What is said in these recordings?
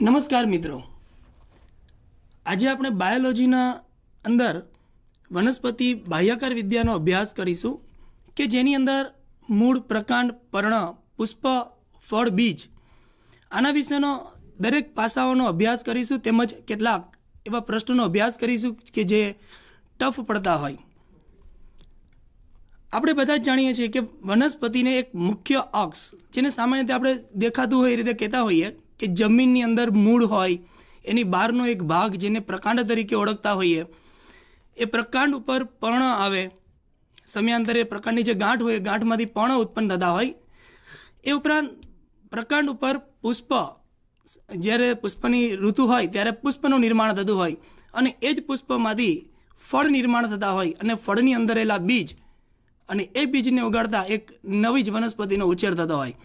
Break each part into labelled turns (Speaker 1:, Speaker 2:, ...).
Speaker 1: નમસ્કાર મિત્રો, આજે આપણે બાયોલોજીના અંદર વનસ્પતિ બાહ્યકાર વિદ્યાનો અભ્યાસ કરીશું કે જેની અંદર મૂળ, પ્રકાંડ, પર્ણ, પુષ્પ, ફળ, બીજ આના વિશેનો દરેક પાસાઓનો અભ્યાસ કરીશું, તેમજ કેટલાક એવા પ્રશ્નોનો અભ્યાસ કરીશું કે જે ટફ પડતા હોય. આપણે બધા જ જાણીએ છીએ કે વનસ્પતિને એક મુખ્ય અક્ષ, જેને સામાન્ય રીતે આપણે દેખાતું હોય એ રીતે કહેતા હોઈએ કે જમીનની અંદર મૂળ હોય, એની બહારનો એક ભાગ જેને પ્રકાંડ તરીકે ઓળખતા હોઈએ, એ પ્રકાંડ ઉપર પર્ણ આવે, સમયાંતરે પ્રકાંડની જે ગાંઠ હોય એ ગાંઠમાંથી પર્ણ ઉત્પન્ન થતા હોય. એ ઉપરાંત પ્રકાંડ ઉપર પુષ્પ, જ્યારે પુષ્પની ઋતુ હોય ત્યારે પુષ્પનું નિર્માણ થતું હોય અને એ જ પુષ્પમાંથી ફળ નિર્માણ થતા હોય અને ફળની અંદર રહેલા બીજ અને એ બીજને ઉગાડતા એક નવી જ વનસ્પતિનો ઉછેર થતો હોય.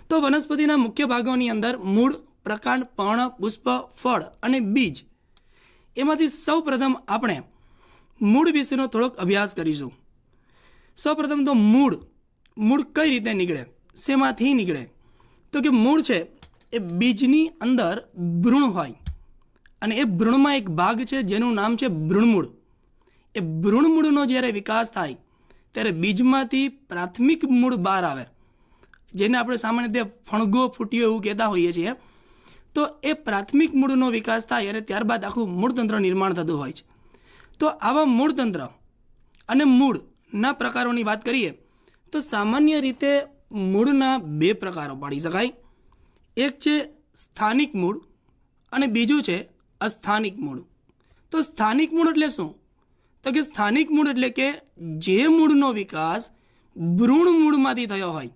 Speaker 1: તો વનસ્પતિના મુખ્ય ભાગોની અંદર મૂળ, પ્રકાંડ, પર્ણ, પુષ્પ, ફળ અને બીજ, એમાંથી સૌપ્રથમ આપણે મૂળ વિશેનો થોડોક અભ્યાસ કરીશું. સૌપ્રથમ તો મૂળ કઈ રીતે નીકળે, શેમાંથી નીકળે? તો કે મૂળ છે એ બીજની અંદર ભ્રૂણ હોય અને એ ભ્રૂણમાં એક ભાગ છે જેનું નામ છે ભ્રૂણમૂળ. એ ભ્રૂણમૂળનો જ્યારે વિકાસ થાય ત્યારે બીજમાંથી પ્રાથમિક મૂળ બહાર આવે, જેને આપણે સામાન્ય રીતે ફણગો ફૂટ્યો એવું કહેતા હોઈએ છીએ. તો એ પ્રાથમિક મૂળનો વિકાસ થાય અને ત્યારબાદ આખું મૂળતંત્ર નિર્માણ થતું હોય છે. તો આવા મૂળતંત્ર અને મૂળના પ્રકારોની વાત કરીએ તો સામાન્ય રીતે મૂળના બે પ્રકારો પાડી શકાય. એક છે સ્થાનિક મૂળ અને બીજું છે અસ્થાનિક મૂળ. તો સ્થાનિક મૂળ એટલે શું? તો કે સ્થાનિક મૂળ એટલે કે જે મૂળનો વિકાસ ભ્રૂણ મૂળમાંથી થયો હોય,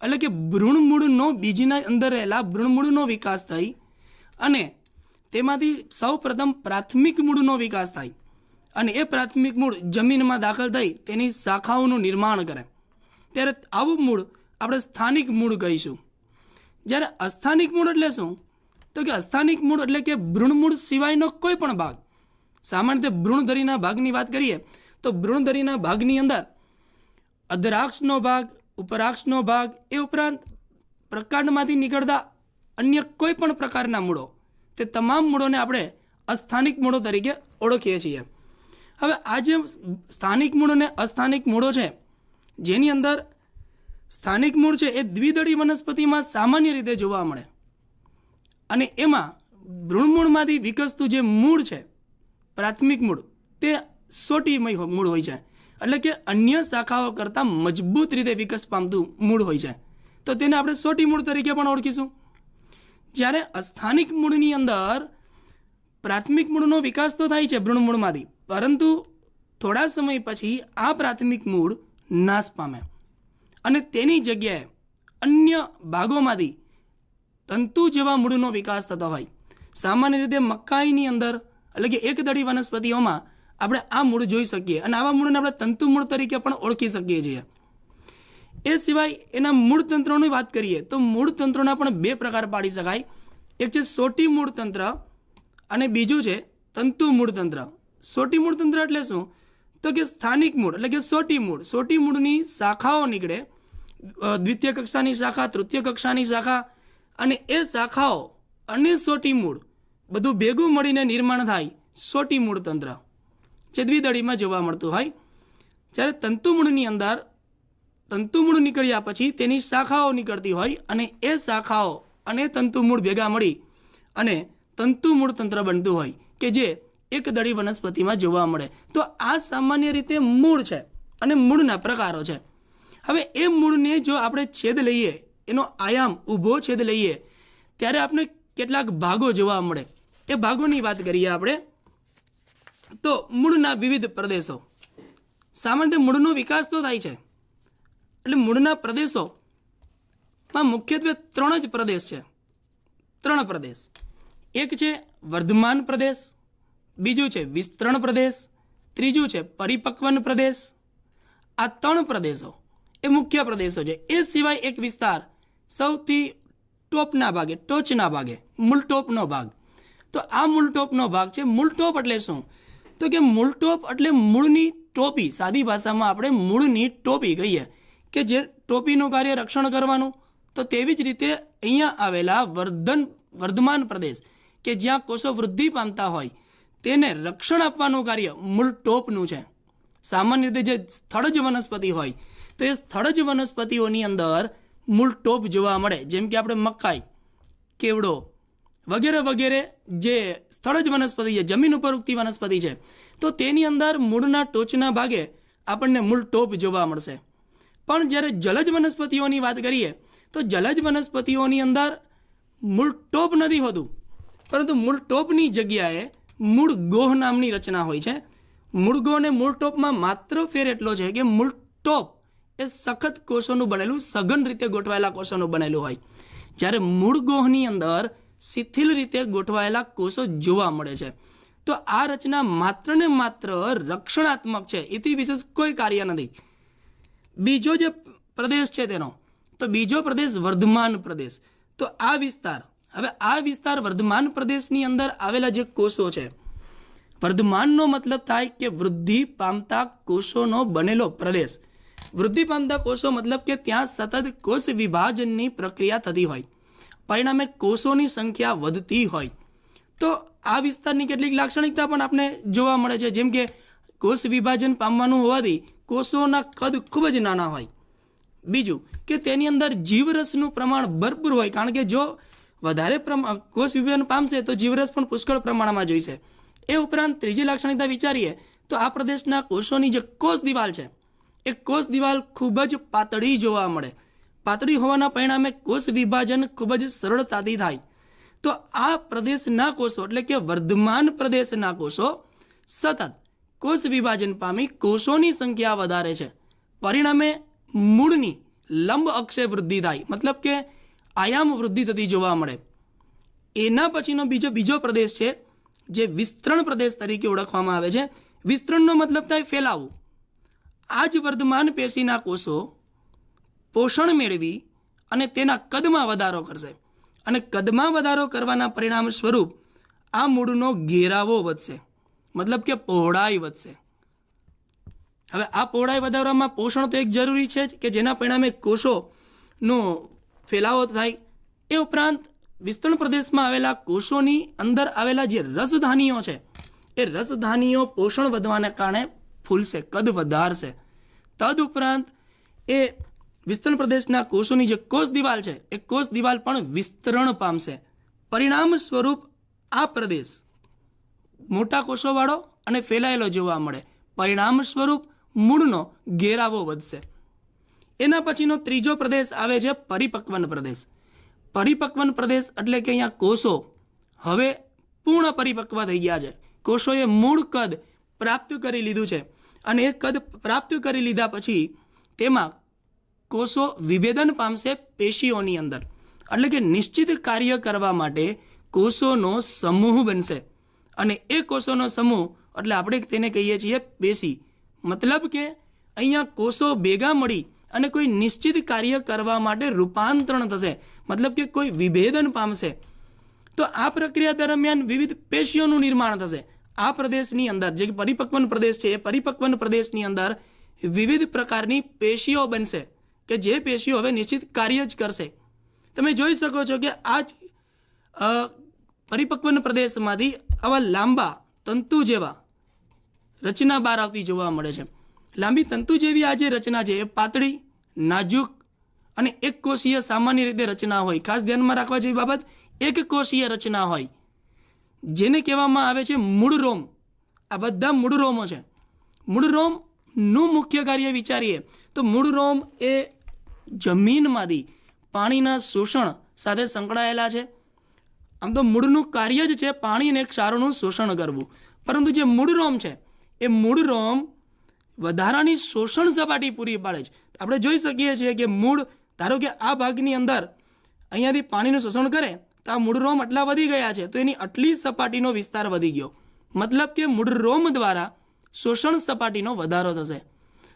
Speaker 1: એટલે કે ભ્રૂણ મૂળનો બીજના અંદર રહેલા ભ્રૂણ મૂળનો વિકાસ થઈ અને તેમાંથી સૌ પ્રથમ પ્રાથમિક મૂળનો વિકાસ થાય અને એ પ્રાથમિક મૂળ જમીનમાં દાખલ થઈ તેની શાખાઓનું નિર્માણ કરે, ત્યારે આવું મૂળ આપણે સ્થાનિક મૂળ કહીશું. જ્યારે અસ્થાનિક મૂળ એટલે શું? તો કે અસ્થાનિક મૂળ એટલે કે ભ્રૂણ મૂળ સિવાયનો કોઈ પણ ભાગ. સામાન્ય રીતે ભ્રૂણધરીના ભાગની વાત કરીએ તો ભ્રૂણધરીના ભાગની અંદર અધરાક્ષનો ભાગ, ઉપરાક્ષનો ભાગ, એ ઉપરાંત પ્રકાંડમાંથી નીકળતા અન્ય કોઈ પણ પ્રકારના મૂળો, તે તમામ મૂળોને આપણે અસ્થાનિક મૂળો તરીકે ઓળખીએ છીએ. હવે આ જે સ્થાનિક મૂળ અને અસ્થાનિક મૂળો છે, જેની અંદર સ્થાનિક મૂળ છે એ દ્વિદળી વનસ્પતિમાં સામાન્ય રીતે જોવા મળે અને એમાં ભ્રૂણમૂળમાંથી વિકસતું જે મૂળ છે, પ્રાથમિક મૂળ, તે સોટીમય મૂળ હોય છે, એટલે કે અન્ય શાખાઓ કરતાં મજબૂત રીતે વિકાસ પામતું મૂળ હોય છે. તો તેને આપણે સોટી મૂળ તરીકે પણ ઓળખીશું. જ્યારે અસ્થાનિક મૂળની અંદર પ્રાથમિક મૂળનો વિકાસ તો થાય છે ભ્રૂણમૂળમાંથી, પરંતુ થોડા સમય પછી આ પ્રાથમિક મૂળ નાશ પામે અને તેની જગ્યાએ અન્ય ભાગોમાંથી તંતુ જેવા મૂળનો વિકાસ થતો હોય. સામાન્ય રીતે મકાઈની અંદર, એટલે કે એકદળી વનસ્પતિઓમાં આપણે આ મૂળ જોઈ શકીએ અને આવા મૂળને આપણે તંતુ મૂળ તરીકે પણ ઓળખી શકીએ છીએ. એ સિવાય એના મૂળતંત્રોની વાત કરીએ તો મૂળતંત્રોના પણ બે પ્રકાર પાડી શકાય. એક છે સોટી મૂળતંત્ર અને બીજું છે તંતુ મૂળતંત્ર. સોટી મૂળતંત્ર એટલે શું? તો કે સ્થાનિક મૂળ એટલે કે સોટી મૂળ. સોટી મૂળની શાખાઓ નીકળે, દ્વિતીય કક્ષાની શાખા, તૃતીય કક્ષાની શાખા, અને એ શાખાઓ અને સોટી મૂળ બધું ભેગું મળીને નિર્માણ થાય સોટી મૂળતંત્ર, જે દ્વિદળીમાં જોવા મળતું હોય. જ્યારે તંતુમૂળની અંદર તંતુમૂળ નીકળ્યા પછી તેની શાખાઓ નીકળતી હોય અને એ શાખાઓ અને તંતુમૂળ ભેગા મળી અને તંતુમૂળ તંત્ર બનતું હોય કે જે એકદળી વનસ્પતિમાં જોવા મળે. તો આ સામાન્ય રીતે મૂળ છે અને મૂળના પ્રકારો છે. હવે એ મૂળને જો આપણે છેદ લઈએ, એનો આયામ ઊભો છેદ લઈએ, ત્યારે આપણે કેટલાક ભાગો જોવા મળે. એ ભાગોની વાત કરીએ આપણે તો મૂળના વિવિધ પ્રદેશો. સામાન્ય રીતે મૂળનો વિકાસ તો થાય છે, એટલે મૂળના પ્રદેશોમાં મુખ્યત્વે ત્રણ જ પ્રદેશ છે. ત્રણ પ્રદેશ. એક છે વર્ધમાન પ્રદેશ, બીજું છે વિસ્તરણ પ્રદેશ, ત્રીજું છે પરિપક્વન પ્રદેશ. આ ત્રણ પ્રદેશો એ મુખ્ય પ્રદેશો છે. એ સિવાય એક વિસ્તાર સૌથી ટોપના ભાગે, ટોચના ભાગે, મૂળટોપનો ભાગ. તો આ મૂળટોપનો ભાગ છે. મૂળટોપ એટલે શું? તો કે મૂળટોપ એટલે મૂળની ટોપી. સાદી ભાષામાં આપણે મૂળની ટોપી કહીએ કે જે ટોપીનું કાર્ય રક્ષણ કરવાનું. તો તેવી જ રીતે અહીંયા આવેલા વર્ધમાન પ્રદેશ કે જ્યાં કોષો વૃદ્ધિ પામતા હોય તેને રક્ષણ આપવાનું કાર્ય મૂળ ટોપનું છે. સામાન્ય રીતે જે સ્થળજ વનસ્પતિ હોય તો એ સ્થળજ વનસ્પતિઓની અંદર મૂળ ટોપ જોવા મળે, જેમ કે આપણે મકાઈ, કેવડો વગેરે વગેરે જે સ્થળજ વનસ્પતિ છે, જમીન ઉપર ઉગતી વનસ્પતિ છે, તો તેની અંદર મૂળના ટોચના ભાગે આપણને મૂળ ટોપ જોવા મળશે. પણ જ્યારે જલજ વનસ્પતિઓની વાત કરીએ તો જલજ વનસ્પતિઓની અંદર મૂળ ટોપ નથી હોતું, પરંતુ મૂળ ટોપની જગ્યાએ મૂળ ગોહ નામની રચના હોય છે. મૂળ ગોહ અને મૂળ ટોપમાં માત્ર ફેર એટલો છે કે મૂળ ટોપ એ સખત કોષોનું બનેલું, સઘન રીતે ગોઠવાયેલા કોષોનું બનેલું હોય, જ્યારે મૂળ ગોહની અંદર શિથિલ રીતે ગોઠવાયેલા કોષો જોવા મળે છે. તો આ રચના માત્ર ને માત્ર રક્ષણાત્મક છે, એથી વિશેષ કોઈ કાર્ય નથી. બીજો જે પ્રદેશ છે તેનો, તો બીજો પ્રદેશ વર્ધમાન પ્રદેશ. તો આ વિસ્તાર, હવે આ વિસ્તાર વર્ધમાન પ્રદેશની અંદર આવેલા જે કોષો છે, વર્ધમાનનો મતલબ થાય કે વૃદ્ધિ પામતા કોષોનો બનેલો પ્રદેશ. વૃદ્ધિ પામતા કોષો મતલબ કે ત્યાં સતત કોષ વિભાજનની પ્રક્રિયા થતી હોય, પરિણામે કોષોની સંખ્યા વધતી હોય. તો આ વિસ્તારની કેટલીક લાક્ષણિકતા પણ આપણે જોવા મળે છે, જેમ કે કોષ વિભાજન પામવાનું હોવાથી કોષોના કદ ખૂબ જ નાના હોય. બીજું કે તેની અંદર જીવરસનું પ્રમાણ ભરપૂર હોય, કારણ કે જો વધારે કોષ વિભાજન પામશે તો જીવરસ પણ પુષ્કળ પ્રમાણમાં જોઈશે. એ ઉપરાંત ત્રીજી લાક્ષણિકતા વિચારીએ તો આ પ્રદેશના કોષોની જે કોષ દિવાલ છે એ કોષ દિવાલ ખૂબ જ પાતળી જોવા મળે. પાતળી હોવાના પરિણામે કોષ વિભાજન ખૂબ જ સરળતાથી થાય. તો આ પ્રદેશના કોષો એટલે કે વર્ધમાન પ્રદેશના કોષો સતત કોષ વિભાજન પામી કોષોની સંખ્યા વધારે છે, પરિણામે મૂળની લંબ અક્ષે વૃદ્ધિ થાય, મતલબ કે આયામ વૃદ્ધિ થતી જોવા મળે. એના પછીનો બીજો પ્રદેશ છે જે વિસ્તરણ પ્રદેશ તરીકે ઓળખવામાં આવે છે. વિસ્તરણનો મતલબ થાય ફેલાવું. આ જ વર્ધમાન પેશીના કોષો પોષણ મેળવી અને તેના કદમાં વધારો કરશે, અને કદમાં વધારો કરવાના પરિણામ સ્વરૂપ આ મૂળનો ઘેરાવો વધશે, મતલબ કે પહોળાઈ વધશે. હવે આ પહોળાઈ વધારવામાં પોષણ તો એક જરૂરી છે જ, કે જેના પરિણામે કોષોનો ફેલાવો થાય. એ ઉપરાંત વિસ્તરણ પ્રદેશમાં આવેલા કોષોની અંદર આવેલા જે રસધાનીઓ છે એ રસધાનીઓ પોષણ વધવાને કારણે ફૂલશે, કદ વધારશે. તદ ઉપરાંત એ વિસ્તરણ પ્રદેશના કોષોની જે કોષ દિવાલ છે એ કોષ દિવાલ પણ વિસ્તરણ પામશે. પરિણામ સ્વરૂપ આ પ્રદેશ મોટા કોષોવાળો અને ફેલાયેલો જોવા મળે. પરિણામ સ્વરૂપ મૂળનો ઘેરાવો વધશે. એના પછીનો ત્રીજો પ્રદેશ આવે છે પરિપક્વન પ્રદેશ. પરિપક્વન પ્રદેશ એટલે કે અહીંયા કોષો હવે પૂર્ણ પરિપક્વ થઈ ગયા છે. કોષોએ મૂળ કદ પ્રાપ્ત કરી લીધું છે, અને એ કદ પ્રાપ્ત કરી લીધા પછી તેમાં કોષો વિભેદન પામશે પેશીઓની અંદર, એટલે કે નિશ્ચિત કાર્ય કરવા માટે કોષોનો સમૂહ બનશે, અને એ કોષોનો સમૂહ એટલે આપણે તેને કહીએ છીએ પેશી. મતલબ કે અહીંયા કોષો ભેગા મળી અને કોઈ નિશ્ચિત કાર્ય કરવા માટે રૂપાંતરણ થશે, મતલબ કે કોઈ વિભેદન પામશે. તો આ પ્રક્રિયા દરમિયાન વિવિધ પેશીઓનું નિર્માણ થશે. આ પ્રદેશની અંદર જે પરિપક્વન પ્રદેશ છે એ પરિપક્વન પ્રદેશની અંદર વિવિધ પ્રકારની પેશીઓ બનશે, કે જે પેશીઓ હવે નિશ્ચિત કાર્ય જ કરશે. તમે જોઈ શકો છો કે આ જ પરિપક્વન પ્રદેશમાંથી આવા લાંબા તંતુ જેવા રચના બહાર આવતી જોવા મળે છે. લાંબી તંતુ જેવી આ જે રચના છે એ પાતળી, નાજુક અને એક કોષીય સામાન્ય રીતે રચના હોય. ખાસ ધ્યાનમાં રાખવા જેવી બાબત, એક કોષીય રચના હોય, જેને કહેવામાં આવે છે મૂળ રોમ. આ બધા મૂળ રોમો છે. મૂળ રોમનું મુખ્ય કાર્ય વિચારીએ તો મૂળ રોમ એ જમીનમાંથી પાણીના શોષણ સાથે સંકળાયેલા છે. આમ તો મૂળનું કાર્ય જ છે પાણી અને ક્ષારોનું શોષણ કરવું, પરંતુ જે મૂળ રોમ છે એ મૂળ રોમ વધારાની શોષણ સપાટી પૂરી પાડે છે. આપણે જોઈ શકીએ છીએ કે મૂળ, ધારો કે આ ભાગની અંદર અહીંયાથી પાણીનું શોષણ કરે તો આ મૂળ રોમ આટલા વધી ગયા છે, તો એની આટલી સપાટીનો વિસ્તાર વધી ગયો, મતલબ કે મૂળ રોમ દ્વારા શોષણ સપાટીનો વધારો થશે.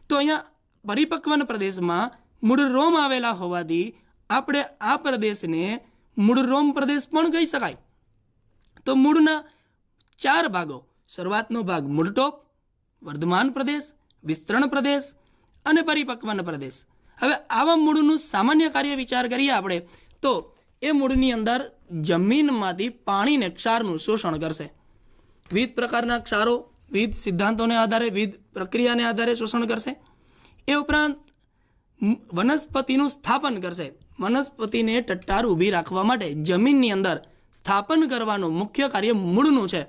Speaker 1: તો અહીંયા પરિપક્વન પ્રદેશમાં મૂળ રોમ આવેલા હોવાથી આપણે આ પ્રદેશને મૂળ રોમ પ્રદેશ પણ કહી શકાય. તો મૂળના 4 ભાગો, શરૂઆતનો ભાગ મૂળ ટોપ, વર્ધમાન પ્રદેશ, વિસ્તરણ પ્રદેશ અને પરિપક્વન પ્રદેશ. હવે આવા મૂળનું સામાન્ય કાર્ય વિચાર કરીએ આપણે તો એ મૂળની અંદર જમીનમાંથી પાણીને ક્ષારનું શોષણ કરશે. વિવિધ પ્રકારના ક્ષારો વિવિધ સિદ્ધાંતોને આધારે વિવિધ પ્રક્રિયાને આધારે શોષણ કરશે. એ ઉપરાંત વનસ્પતિનું સ્થાપન કરશે. વનસ્પતિને ટટ્ટાર ઊભી રાખવા માટે જમીનની અંદર સ્થાપન કરવાનું મુખ્ય કાર્ય મૂળનું છે.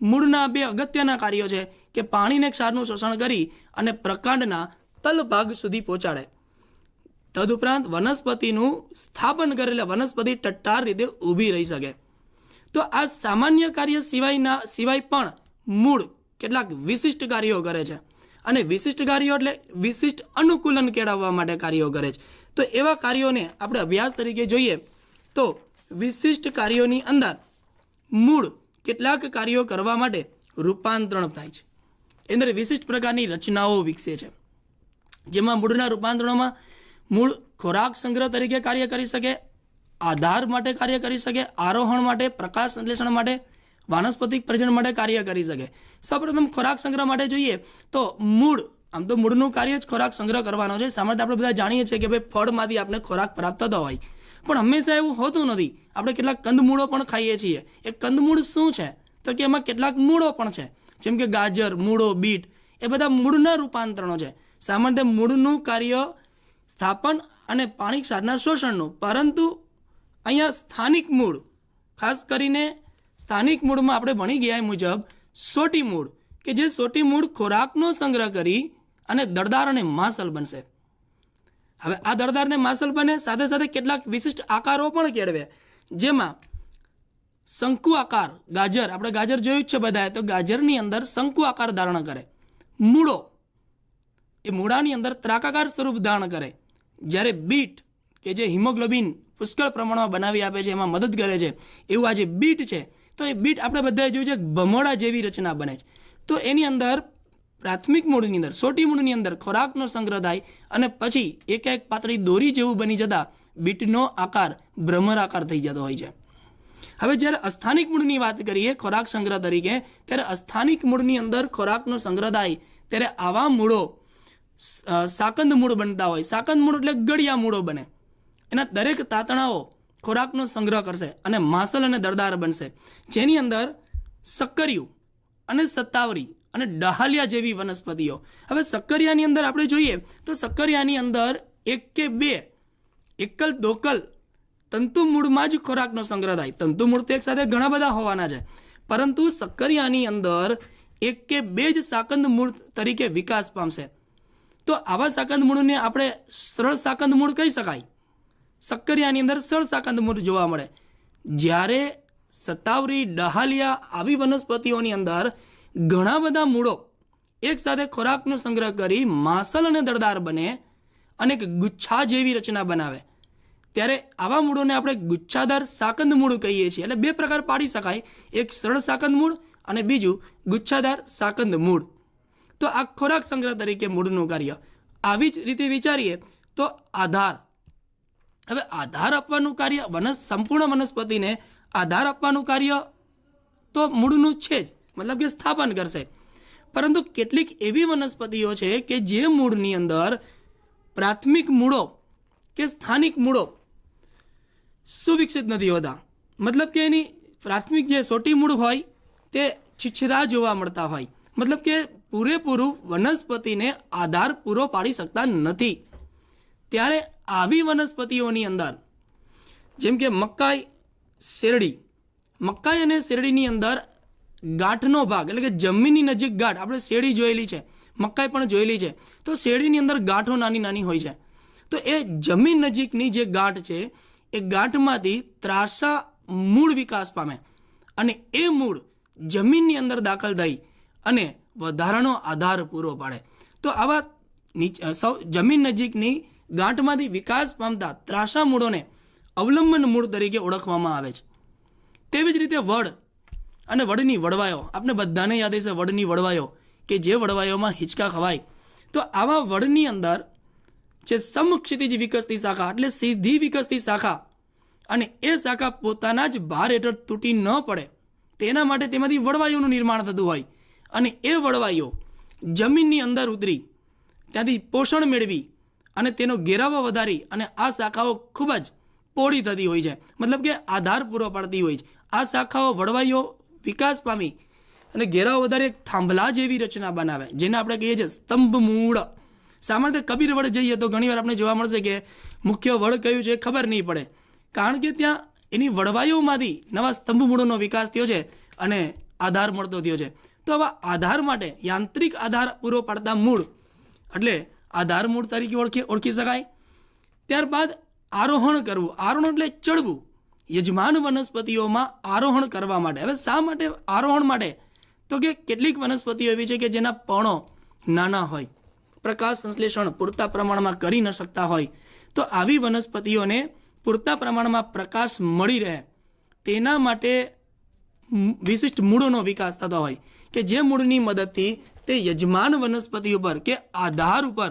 Speaker 1: મૂળના બે અગત્યના કાર્યો છે કે પાણીને ક્ષારનું શોષણ કરી અને પ્રકાંડના તલભાગ સુધી પહોંચાડે. તદુપરાંત વનસ્પતિનું સ્થાપન કરેલા વનસ્પતિ ટટ્ટાર રીતે ઊભી રહી શકે. તો આ સામાન્ય કાર્ય સિવાય પણ મૂળ કેટલાક વિશિષ્ટ કાર્યો કરે છે. અને વિશિષ્ટ કાર્યો એટલે વિશિષ્ટ અનુકૂલન કેળવવા માટે કાર્યો કરે છે. તો એવા કાર્યોને આપણે અભ્યાસ તરીકે જોઈએ તો વિશિષ્ટ કાર્યોની અંદર મૂળ કેટલાક કાર્યો કરવા માટે રૂપાંતરણ થાય છે. એ અંદર વિશિષ્ટ પ્રકારની રચનાઓ વિકસે છે, જેમાં મૂળના રૂપાંતરણોમાં મૂળ ખોરાક સંગ્રહ તરીકે કાર્ય કરી શકે, આધાર માટે કાર્ય કરી શકે, આરોહણ માટે, પ્રકાશ સંશ્લેષણ માટે, વાનસ્પતિક પ્રજનન માટે કાર્ય કરી શકે. સૌપ્રથમ ખોરાક સંગ્રહ માટે જોઈએ તો મૂળ, આમ તો મૂળનું કાર્ય જ ખોરાક સંગ્રહ કરવાનો છે. સામાન્ય આપણે બધા જાણીએ છીએ કે ભાઈ ફળમાંથી આપણે ખોરાક પ્રાપ્ત થતો હોય, પણ હંમેશા એવું હોતું નથી. આપણે કેટલાક કંદમૂળો પણ ખાઈએ છીએ. એ કંદમૂળ શું છે તો કે એમાં કેટલાક મૂળો પણ છે, જેમ કે ગાજર, મૂળો, બીટ, એ બધા મૂળના રૂપાંતરણો છે. સામાન્ય મૂળનું કાર્ય સ્થાપન અને પાણી ક્ષારના શોષણનું, પરંતુ અહીંયા સ્થાનિક મૂળ, ખાસ કરીને સ્થાનિક મૂળમાં આપણે ભણી ગયા એ મુજબ સોટી મૂળ, કે જે સોટી મૂળ ખોરાકનો સંગ્રહ કરી અને દળદાર અને માસલ બનશે. હવે આ દળદાર ને માસલ બને સાથે સાથે કેટલાક વિશિષ્ટ આકારો પણ કેળવે, જેમાં શંકુ આકાર, ગાજર, આપણે ગાજર જોયું જ છે બધાએ, તો ગાજરની અંદર શંકુ આકાર ધારણ કરે. મૂળો એ મૂળાની અંદર ત્રાકાકાર સ્વરૂપ ધારણ કરે. જ્યારે બીટ કે જે હિમોગ્લોબિન પુષ્કળ પ્રમાણમાં બનાવી આપે છે, એમાં મદદ કરે છે, એવું આ જે બીટ છે તો એ બીટ આપણે બધાએ જોયું છે ભમોડા જેવી રચના બને છે. તો એની અંદર પ્રાથમિક મૂળની અંદર, સોટી મૂળની અંદર ખોરાકનો સંગ્રહ થાય અને પછી એક પાતળી દોરી જેવું બની જતાં બીટનો આકાર ભ્રમર આકાર થઈ જતો હોય છે. હવે જ્યારે અસ્થાનિક મૂળની વાત કરીએ ખોરાક સંગ્રહ તરીકે, ત્યારે અસ્થાનિક મૂળની અંદર ખોરાકનો સંગ્રહ થાય ત્યારે આવા મૂળો સાકંદ મૂળ બનતા હોય. સાકંદ મૂળ એટલે ગળિયા મૂળો બને. એના દરેક તાતણાઓ ખોરાકનો સંગ્રહ કરશે અને માસલ અને દળદાર બનશે, જેની અંદર સક્કરિયું અને સત્તાવરી અને ડહાલિયા જેવી વનસ્પતિઓ. હવે સક્કરિયાની અંદર આપણે જોઈએ તો સક્કરિયાની અંદર એક કે બે એકલ દોકલ તંતુ મૂળમાં જ ખોરાકનો સંગ્રહ થાય. તંતુ મૂળ તો એક સાથે ઘણા બધા હોવાના છે, પરંતુ સક્કરિયાની અંદર એક કે બે જ સાકંદ મૂળ તરીકે વિકાસ પામશે. તો આવા સાકંદ મૂળને આપણે સરળ સાકંદ મૂળ કહી શકાય. સક્કરિયાની અંદર સરળ સાકંદ મૂળ જોવા મળે. જ્યારે સત્તાવરી, ડહાલિયા આવી વનસ્પતિઓની અંદર ઘણા બધા મૂળો એક સાથે ખોરાકનો સંગ્રહ કરી માસલ અને દળદાર બને અને એક ગુચ્છા જેવી રચના બનાવે. ત્યારે આવા મૂળોને આપણે ગુચ્છાદાર સાકંદ મૂળ કહીએ છીએ. એટલે બે પ્રકાર પાડી શકાય, એક સરળ સાકંદ મૂળ અને બીજું ગુચ્છાદાર સાકંદ મૂળ. તો આ ખોરાક સંગ્રહ તરીકે મૂળનું કાર્ય. આવી જ રીતે વિચારીએ તો આધાર. હવે આધાર આપવાનું કાર્ય, સંપૂર્ણ વનસ્પતિને આધાર આપવાનું કાર્ય તો મૂળનું છે જ, મતલબ કે સ્થાપન કરશે. પરંતુ કેટલીક એવી વનસ્પતિઓ છે કે જે મૂળની અંદર પ્રાથમિક મૂળો કે સ્થાનિક મૂળો સુવિકસિત નથી હોતા. મતલબ કે એની પ્રાથમિક જે સોટી મૂળ હોય તે છીછરા જોવા મળતા હોય. મતલબ કે પૂરેપૂરું વનસ્પતિને આધાર પૂરો પાડી શકતા નથી. ત્યારે આવી વનસ્પતિઓની અંદર જેમ કે મકાઈ, શેરડી, મકાઈ અને શેરડીની અંદર ગાંઠનો ભાગ એટલે કે જમીનની નજીક ગાંઠ, આપણે શેરડી જોયેલી છે, મકાઈ પણ જોયેલી છે, તો શેરડીની અંદર ગાંઠો નાની નાની હોય છે. તો એ જમીન નજીકની જે ગાંઠ છે એ ગાંઠમાંથી ત્રાંસા મૂળ વિકાસ પામે અને એ મૂળ જમીનની અંદર દાખલ થઈ અને વધારાનો આધાર પૂરો પાડે. તો આવા જમીન નજીકની ગાંઠમાંથી વિકાસ પામતા ત્રાંસા મૂળોને અવલંબન મૂળ તરીકે ઓળખવામાં આવે છે. તેવી જ રીતે વડ અને વડની વડવાયો, આપણે બધાને યાદ હશે વડની વડવાયો, કે જે વડવાયોમાં હિંચકા ખવાય. તો આવા વડની અંદર જે સમક્ષિતિજ વિકસતી શાખા એટલે સીધી વિકસતી શાખા, અને એ શાખા પોતાના જ ભાર હેઠળ તૂટી ન પડે તેના માટે તેમાંથી વડવાયોનું નિર્માણ થતું હોય અને એ વડવાયો જમીનની અંદર ઉતરી ત્યાંથી પોષણ મેળવી અને તેનો ઘેરાવો વધારી અને આ શાખાઓ ખૂબ જ પોળી થતી હોય છે, મતલબ કે આધાર પૂરો પાડતી હોય છે. આ શાખાઓ વળવાઈઓ વિકાસ પામી અને ઘેરાઓ વધારે એક થાંભલા જેવી રચના બનાવે, જેને આપણે કહીએ છીએ સ્તંભ મૂળ. સામાન્ય કબીર વડ જઈએ તો ઘણીવાર આપણે જોવા મળશે કે મુખ્ય વડ કયું છે ખબર નહીં પડે, કારણ કે ત્યાં એની વળવાઈઓમાંથી નવા સ્તંભ મૂળોનો વિકાસ થયો છે અને આધાર મળતો થયો છે. તો આવા આધાર માટે યાંત્રિક આધાર પૂરો પાડતા મૂળ એટલે આધાર મૂળ તરીકે ઓળખી શકાય. ત્યારબાદ આરોહણ કરવું. આરોહણ એટલે ચડવું. યજમાન વનસ્પતિઓમાં આરોહણ કરવા માટે. હવે શા માટે આરોહણ માટે? તો કે કેટલીક વનસ્પતિઓ એવી છે કે જેના પર્ણો નાના હોય, પ્રકાશ સંશ્લેષણ પૂરતા પ્રમાણમાં કરી ન શકતા હોય, તો આવી વનસ્પતિઓને પૂરતા પ્રમાણમાં પ્રકાશ મળી રહે તેના માટે વિશિષ્ટ મૂળોનો વિકાસ થતો હોય કે જે મૂળની મદદથી તે યજમાન વનસ્પતિ ઉપર કે આધાર ઉપર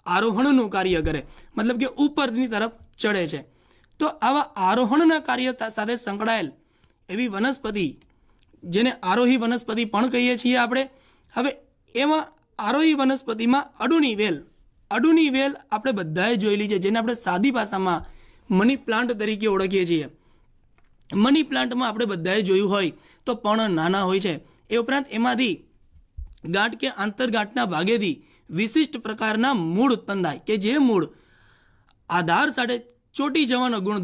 Speaker 1: આરોહણનું કાર્ય કરે, મતલબ કે ઉપરની તરફ ચડે છે. તો આવા આરોહણના કાર્ય સાથે સંકળાયેલ એવી વનસ્પતિ જેને આરોહી વનસ્પતિ પણ કહીએ છીએ આપણે. હવે એમાં આરોહી વનસ્પતિમાં અડુની વેલ. અડુની વેલ આપણે બધાએ જોયેલી છે, જેને આપણે સાદી ભાષામાં મની પ્લાન્ટ તરીકે ઓળખીએ છીએ. મની પ્લાન્ટમાં આપણે બધાએ જોયું હોય તો પણ નાના હોય છે. એ ઉપરાંત એમાંથી ગાંઠ કે આંતરગાંઠના ભાગેથી વિશિષ્ટ પ્રકારના મૂળ ઉત્પન્ન થાય કે જે મૂળ આધાર સાથે ચોટી જવાનો ગુણ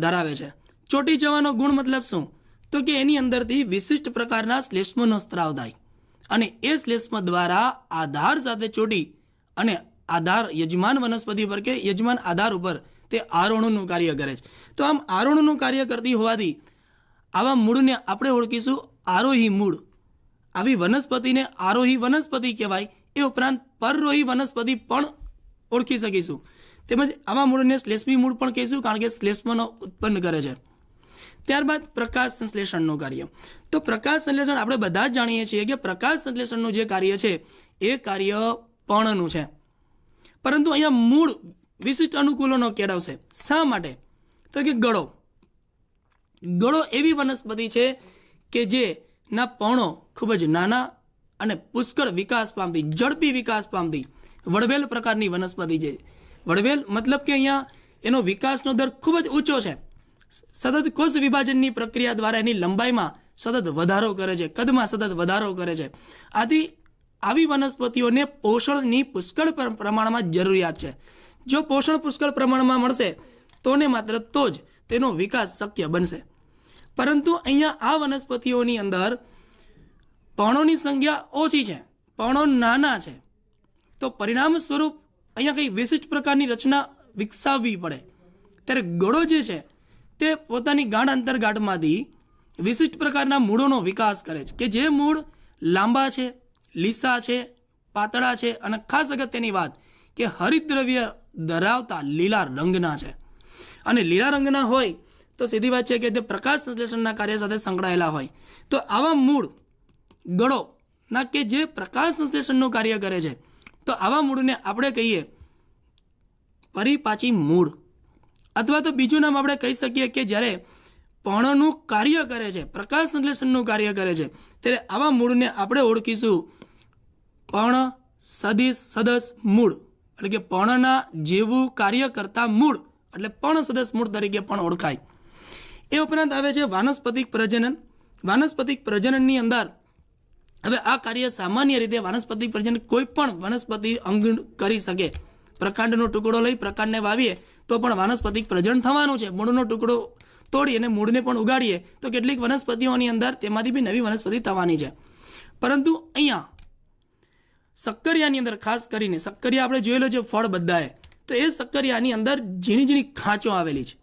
Speaker 1: ધરાવે છે. ચોટી જવાનો ગુણ મતલબ શું? તો કે એની અંદરથી વિશિષ્ટ પ્રકારના શ્લેષ્મનો સ્ત્રાવ થાય અને એ શ્લેષ્મ દ્વારા આધાર સાથે ચોટી અને આધાર યજમાન વનસ્પતિ ઉપર કે યજમાન આધાર ઉપર તે આરોહણનું કાર્ય કરે છે. તો આમ આરોહણનું કાર્ય કરતી હોવાથી આવા મૂળને આપણે ઓળખીશું આરોહી મૂળ. આવી વનસ્પતિને આરોહી વનસ્પતિ કહેવાય. એ ઉપરાંત પરરોહી વનસ્પતિ પણ ઓળખી શકીશું. તેમજ આવા મૂળને શ્લેષ્મી મૂળ પણ કહીશું, કારણ કે શ્લેષ્મનો ઉત્પન્ન કરે છે. ત્યારબાદ પ્રકાશ સંશ્લેષણનું કાર્ય. તો પ્રકાશ સંશ્લેષણ આપણે બધા જ જાણીએ છીએ કે પ્રકાશ સંશ્લેષણનું જે કાર્ય છે એ કાર્ય પર્ણનું છે, પરંતુ અહીંયા મૂળ વિશિષ્ટ અનુકૂલોનો કેળવશે. શા માટે? તો કે ગળો. ગળો એવી વનસ્પતિ છે કે જેના પર્ણો ખૂબ જ નાના અને પુષ્કળ વિકાસ પામતી, ઝડપી વિકાસ પામતી વડવેલ પ્રકારની વનસ્પતિ છે. વડવેલ મતલબ કે અહીંયા એનો વિકાસનો દર ખૂબ જ ઊંચો છે. સતત કોષ વિભાજનની પ્રક્રિયા દ્વારા એની લંબાઈમાં સતત વધારો કરે છે, કદમાં સતત વધારો કરે છે. આથી આવી વનસ્પતિઓને પોષણની પુષ્કળ પ્રમાણમાં જરૂરિયાત છે. જો પોષણ પુષ્કળ પ્રમાણમાં મળશે તો ને માત્ર તો જ તેનો વિકાસ શક્ય બનશે. પરંતુ અહીંયા આ વનસ્પતિઓની અંદર પર્ણોની સંખ્યા ઓછી છે, પર્ણો નાના છે, તો પરિણામ સ્વરૂપ અહીંયા કંઈ વિશિષ્ટ પ્રકારની રચના વિકસાવવી પડે. ત્યારે ગળો જે છે તે પોતાની ગાંઠ અંતરગાંઠમાંથી વિશિષ્ટ પ્રકારના મૂળોનો વિકાસ કરે છે કે જે મૂળ લાંબા છે, લીસા છે, પાતળા છે અને ખાસ અગત્યની વાત કે હરિતદ્રવ્ય ધરાવતા લીલા રંગના છે. અને લીલા રંગના હોય તો સીધી વાત છે કે તે પ્રકાશ સંશ્લેષણના કાર્ય સાથે સંકળાયેલા હોય. તો આવા મૂળ ગળોના કે જે પ્રકાશ સંશ્લેષણનું કાર્ય કરે છે, તો આવા મૂળને આપણે કહીએ પરિપાચી મૂળ, અથવા તો બીજું નામ આપણે કહી શકીએ કે જ્યારે પર્ણનું કાર્ય કરે છે, પ્રકાશ સંશ્લેષણનું કાર્ય કરે છે, ત્યારે આવા મૂળને આપણે ઓળખીશું પર્ણ સદસ મૂળ, એટલે કે પર્ણના જેવું કાર્ય કરતા મૂળ, એટલે પર્ણ સદસ મૂળ તરીકે પણ ઓળખાય. એ ઉપરાંત આવે છે વાનસ્પતિક પ્રજનન. વાનસ્પતિક પ્રજનનની અંદર હવે આ કાર્ય સામાન્ય રીતે વાનસ્પતિક પ્રજનન કોઈ પણ વનસ્પતિ અંગ કરી શકે. પ્રકાંડનો ટુકડો લઈ પ્રકાંડને વાવીએ તો પણ વાનસ્પતિક પ્રજનન થવાનું છે. મૂળનો ટુકડો તોડી અને મૂળને પણ ઉગાડીએ તો કેટલીક વનસ્પતિઓની અંદર તેમાંથી બી નવી વનસ્પતિ થવાની છે. પરંતુ અહીંયા શક્કરિયાની અંદર ખાસ કરીને શક્કરિયા આપણે જોયેલો છે ફળ બધાએ, તો એ શક્કરિયાની અંદર ઝીણી ઝીણી ખાંચો આવેલી છે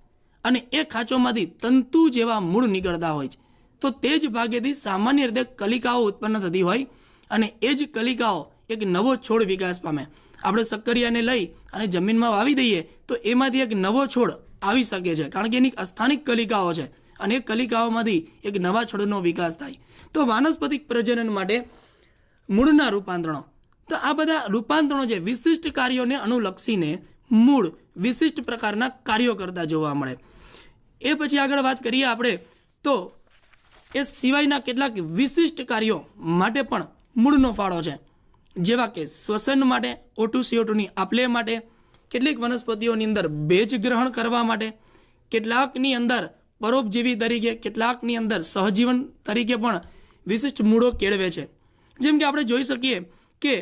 Speaker 1: અને એ ખાંચોમાંથી તંતુ જેવા મૂળ નીકળતા હોય છે. તો તે જ ભાગેથી સામાન્ય રીતે કલિકાઓ ઉત્પન્ન થતી હોય અને એ જ કલિકાઓ એક નવો છોડ વિકાસ પામે. આપણે શક્કરિયાને લઈ અને જમીનમાં વાવી દઈએ તો એમાંથી એક નવો છોડ આવી શકે છે, કારણ કે એની અસ્થાનિક કલિકાઓ છે અને એ કલિકાઓમાંથી એક નવા છોડનો વિકાસ થાય. તો વાનસ્પતિક પ્રજનન માટે મૂળના રૂપાંતરણો, તો આ બધા રૂપાંતરણો જે વિશિષ્ટ કાર્યોને અનુલક્ષીને મૂળ વિશિષ્ટ પ્રકારના કાર્યો કરતા જોવા મળે. એ પછી આગળ વાત કરીએ આપણે તો એ સિવાયના કેટલાક વિશિષ્ટ કાર્યો માટે પણ મૂળનો ફાળો છે, જેવા કે શ્વસન માટે, O2 CO2ની આપલે માટે, કેટલીક વનસ્પતિઓની અંદર ભેજ ગ્રહણ કરવા માટે, કેટલાકની અંદર પરોપજીવી તરીકે, કેટલાકની અંદર સહજીવન તરીકે પણ વિશિષ્ટ મૂળો કેળવે છે. જેમ કે આપણે જોઈ શકીએ કે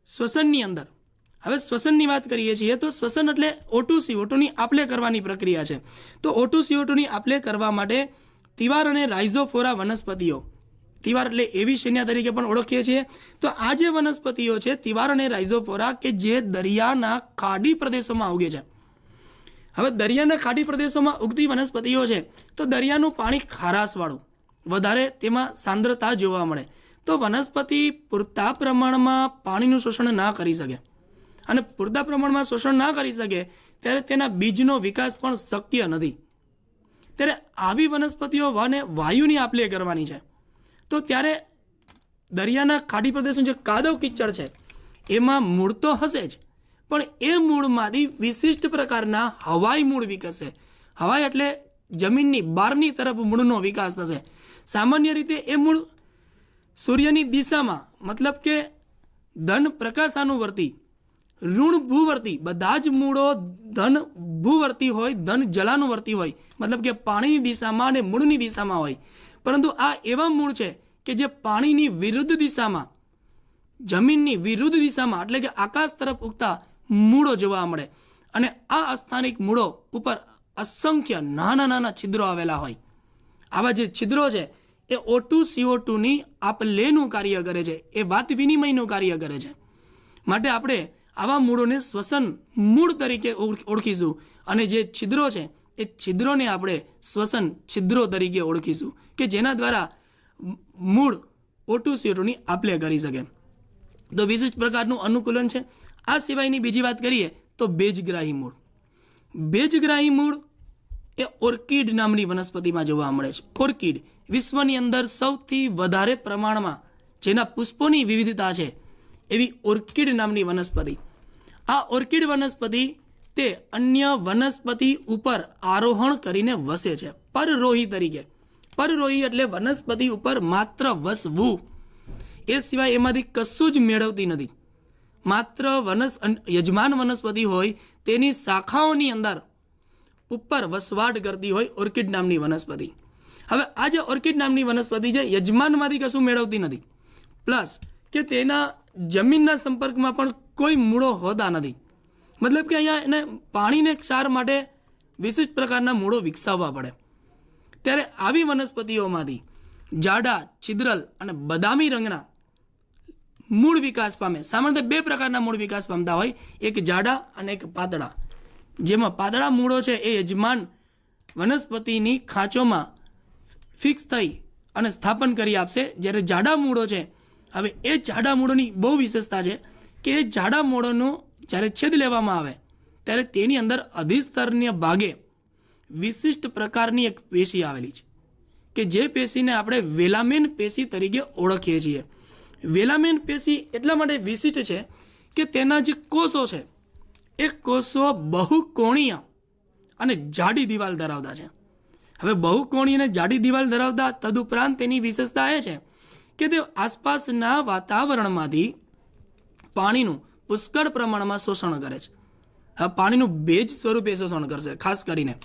Speaker 1: શ્વસનની અંદર, હવે શ્વસનની વાત કરીએ છીએ તો શ્વસન એટલે O2 CO2ની આપલે કરવાની પ્રક્રિયા છે. તો O2 CO2ની આપલે કરવા માટે તિવાર અને રાઇઝોફોરા વનસ્પતિઓ, તિવાર એટલે એવિસેનિયા તરીકે પણ ઓળખીએ છીએ. તો આ જે વનસ્પતિઓ છે તિવાર અને રાઇઝોફોરા કે જે દરિયાના ખાડી પ્રદેશોમાં ઉગે છે. હવે દરિયાના ખાડી પ્રદેશોમાં ઉગતી વનસ્પતિઓ છે તો દરિયાનું પાણી ખારાશવાળું, વધારે તેમાં સાંદ્રતા જોવા મળે. તો વનસ્પતિ પૂરતા પ્રમાણમાં પાણીનું શોષણ ના કરી શકે, અને પૂરતા પ્રમાણમાં શોષણ ના કરી શકે ત્યારે તેના બીજનો વિકાસ પણ શક્ય નથી. ત્યારે આવી વનસ્પતિઓ વાયુની આપલે કરવાની છે. તો ત્યારે દરિયાના ખાડી પ્રદેશનો જે કાદવ કિચડ છે એમાં મૂળ તો હશે જ, પણ એ મૂળમાંથી વિશિષ્ટ પ્રકારના હવાઈ મૂળ વિકસશે. હવાઈ એટલે જમીનની બહારની તરફ મૂળનો વિકાસ થશે. સામાન્ય રીતે એ મૂળ સૂર્યની દિશામાં, મતલબ કે ધન પ્રકાશાનુવર્તી, ઋણ ભૂવર્તી, બધા જ મૂળો ધન ભૂવર્તી હોય, ધન જલાનુવર્તી હોય, મતલબ કે પાણીની દિશામાં અને મૂળની દિશામાં હોય. પરંતુ આ એવા મૂળ છે કે જે પાણીની વિરુદ્ધ દિશામાં, જમીનની વિરુદ્ધ દિશામાં એટલે કે આકાશ તરફ ઉગતા મૂળો જોવા મળે. અને આ અસ્થાનિક મૂળો ઉપર અસંખ્ય નાના નાના છિદ્રો આવેલા હોય. આવા જે છિદ્રો છે એ O2 CO2ની આપલેનું કાર્ય કરે છે, એ વાત વિનિમયનું કાર્ય કરે છે. માટે આપણે આવા મૂળોને શ્વસન મૂળ તરીકે ઓળખીશું, અને જે છિદ્રો છે એ છિદ્રોને આપણે શ્વસન છિદ્રો તરીકે ઓળખીશું, કે જેના દ્વારા મૂળ O2 CO2ની આપલે કરી શકે. તો વિશિષ્ટ પ્રકારનું અનુકૂલન છે. આ સિવાયની બીજી વાત કરીએ તો બેજગ્રાહી મૂળ. બેજગ્રાહી મૂળ એ ઓર્કિડ નામની વનસ્પતિમાં જોવા મળે છે. ઓર્કિડ વિશ્વની અંદર સૌથી વધારે પ્રમાણમાં જેના પુષ્પોની વિવિધતા છે એવી ઓર્કિડ નામની વનસ્પતિ. આ ઓર્કિડ વનસ્પતિ તે અન્ય વનસ્પતિ ઉપર આરોહણ કરીને વસે છે પરરોહી તરીકે. પરરોહી એટલે વનસ્પતિ ઉપર માત્ર વસવું, એ સિવાય એમાંથી કશું જ મેળવતી નથી. માત્ર યજમાન વનસ્પતિ હોય તેની શાખાઓની અંદર ઉપર વસવાટ કરતી હોય ઓર્કિડ નામની વનસ્પતિ. હવે આ જે ઓર્કિડ નામની વનસ્પતિ છે યજમાનમાંથી કશું મેળવતી નથી, પ્લસ કે તેના જમીનના સંપર્કમાં પણ કોઈ મૂળો હોતા નથી. મતલબ કે અહીંયા એને પાણીને ક્ષાર માટે વિશિષ્ટ પ્રકારના મૂળો વિકસાવવા પડે. ત્યારે આવી વનસ્પતિઓમાંથી જાડા, છિદ્રલ અને બદામી રંગના મૂળ વિકાસ પામે. સામાન્ય બે પ્રકારના મૂળ વિકાસ પામતા હોય, એક જાડા અને એક પાતળા. જેમાં પાતળા મૂળો છે એ યજમાન વનસ્પતિની ખાંચોમાં ફિક્સ થઈ અને સ્થાપન કરી આપશે, જ્યારે જાડા મૂળો છે, હવે એ જાડા મૂળોની બહુ વિશેષતા છે કે એ જાડા મૂળોનો જ્યારે છેદ લેવામાં આવે ત્યારે તેની અંદર અધિસ્તરણીય ભાગે વિશિષ્ટ પ્રકારની એક પેશી આવેલી છે કે જે પેશીને આપણે વેલામેન પેશી તરીકે ઓળખીએ છીએ. વેલામેન પેશી એટલા માટે વિશિષ્ટ છે કે તેના જે કોષો છે એ કોષો બહુકોણીય અને જાડી દિવાલ ધરાવતા છે. હવે બહુકોણીય અને જાડી દિવાલ ધરાવતા તદુપરાંત તેની વિશેષતા એ છે કે તે આસપાસના વાતાવરણમાંથી પાણીનું પુષ્કળ પ્રમાણમાં શોષણ કરે છે. હવે પાણીનું ભેજ સ્વરૂપે શોષણ કરશે, ખાસ કરીને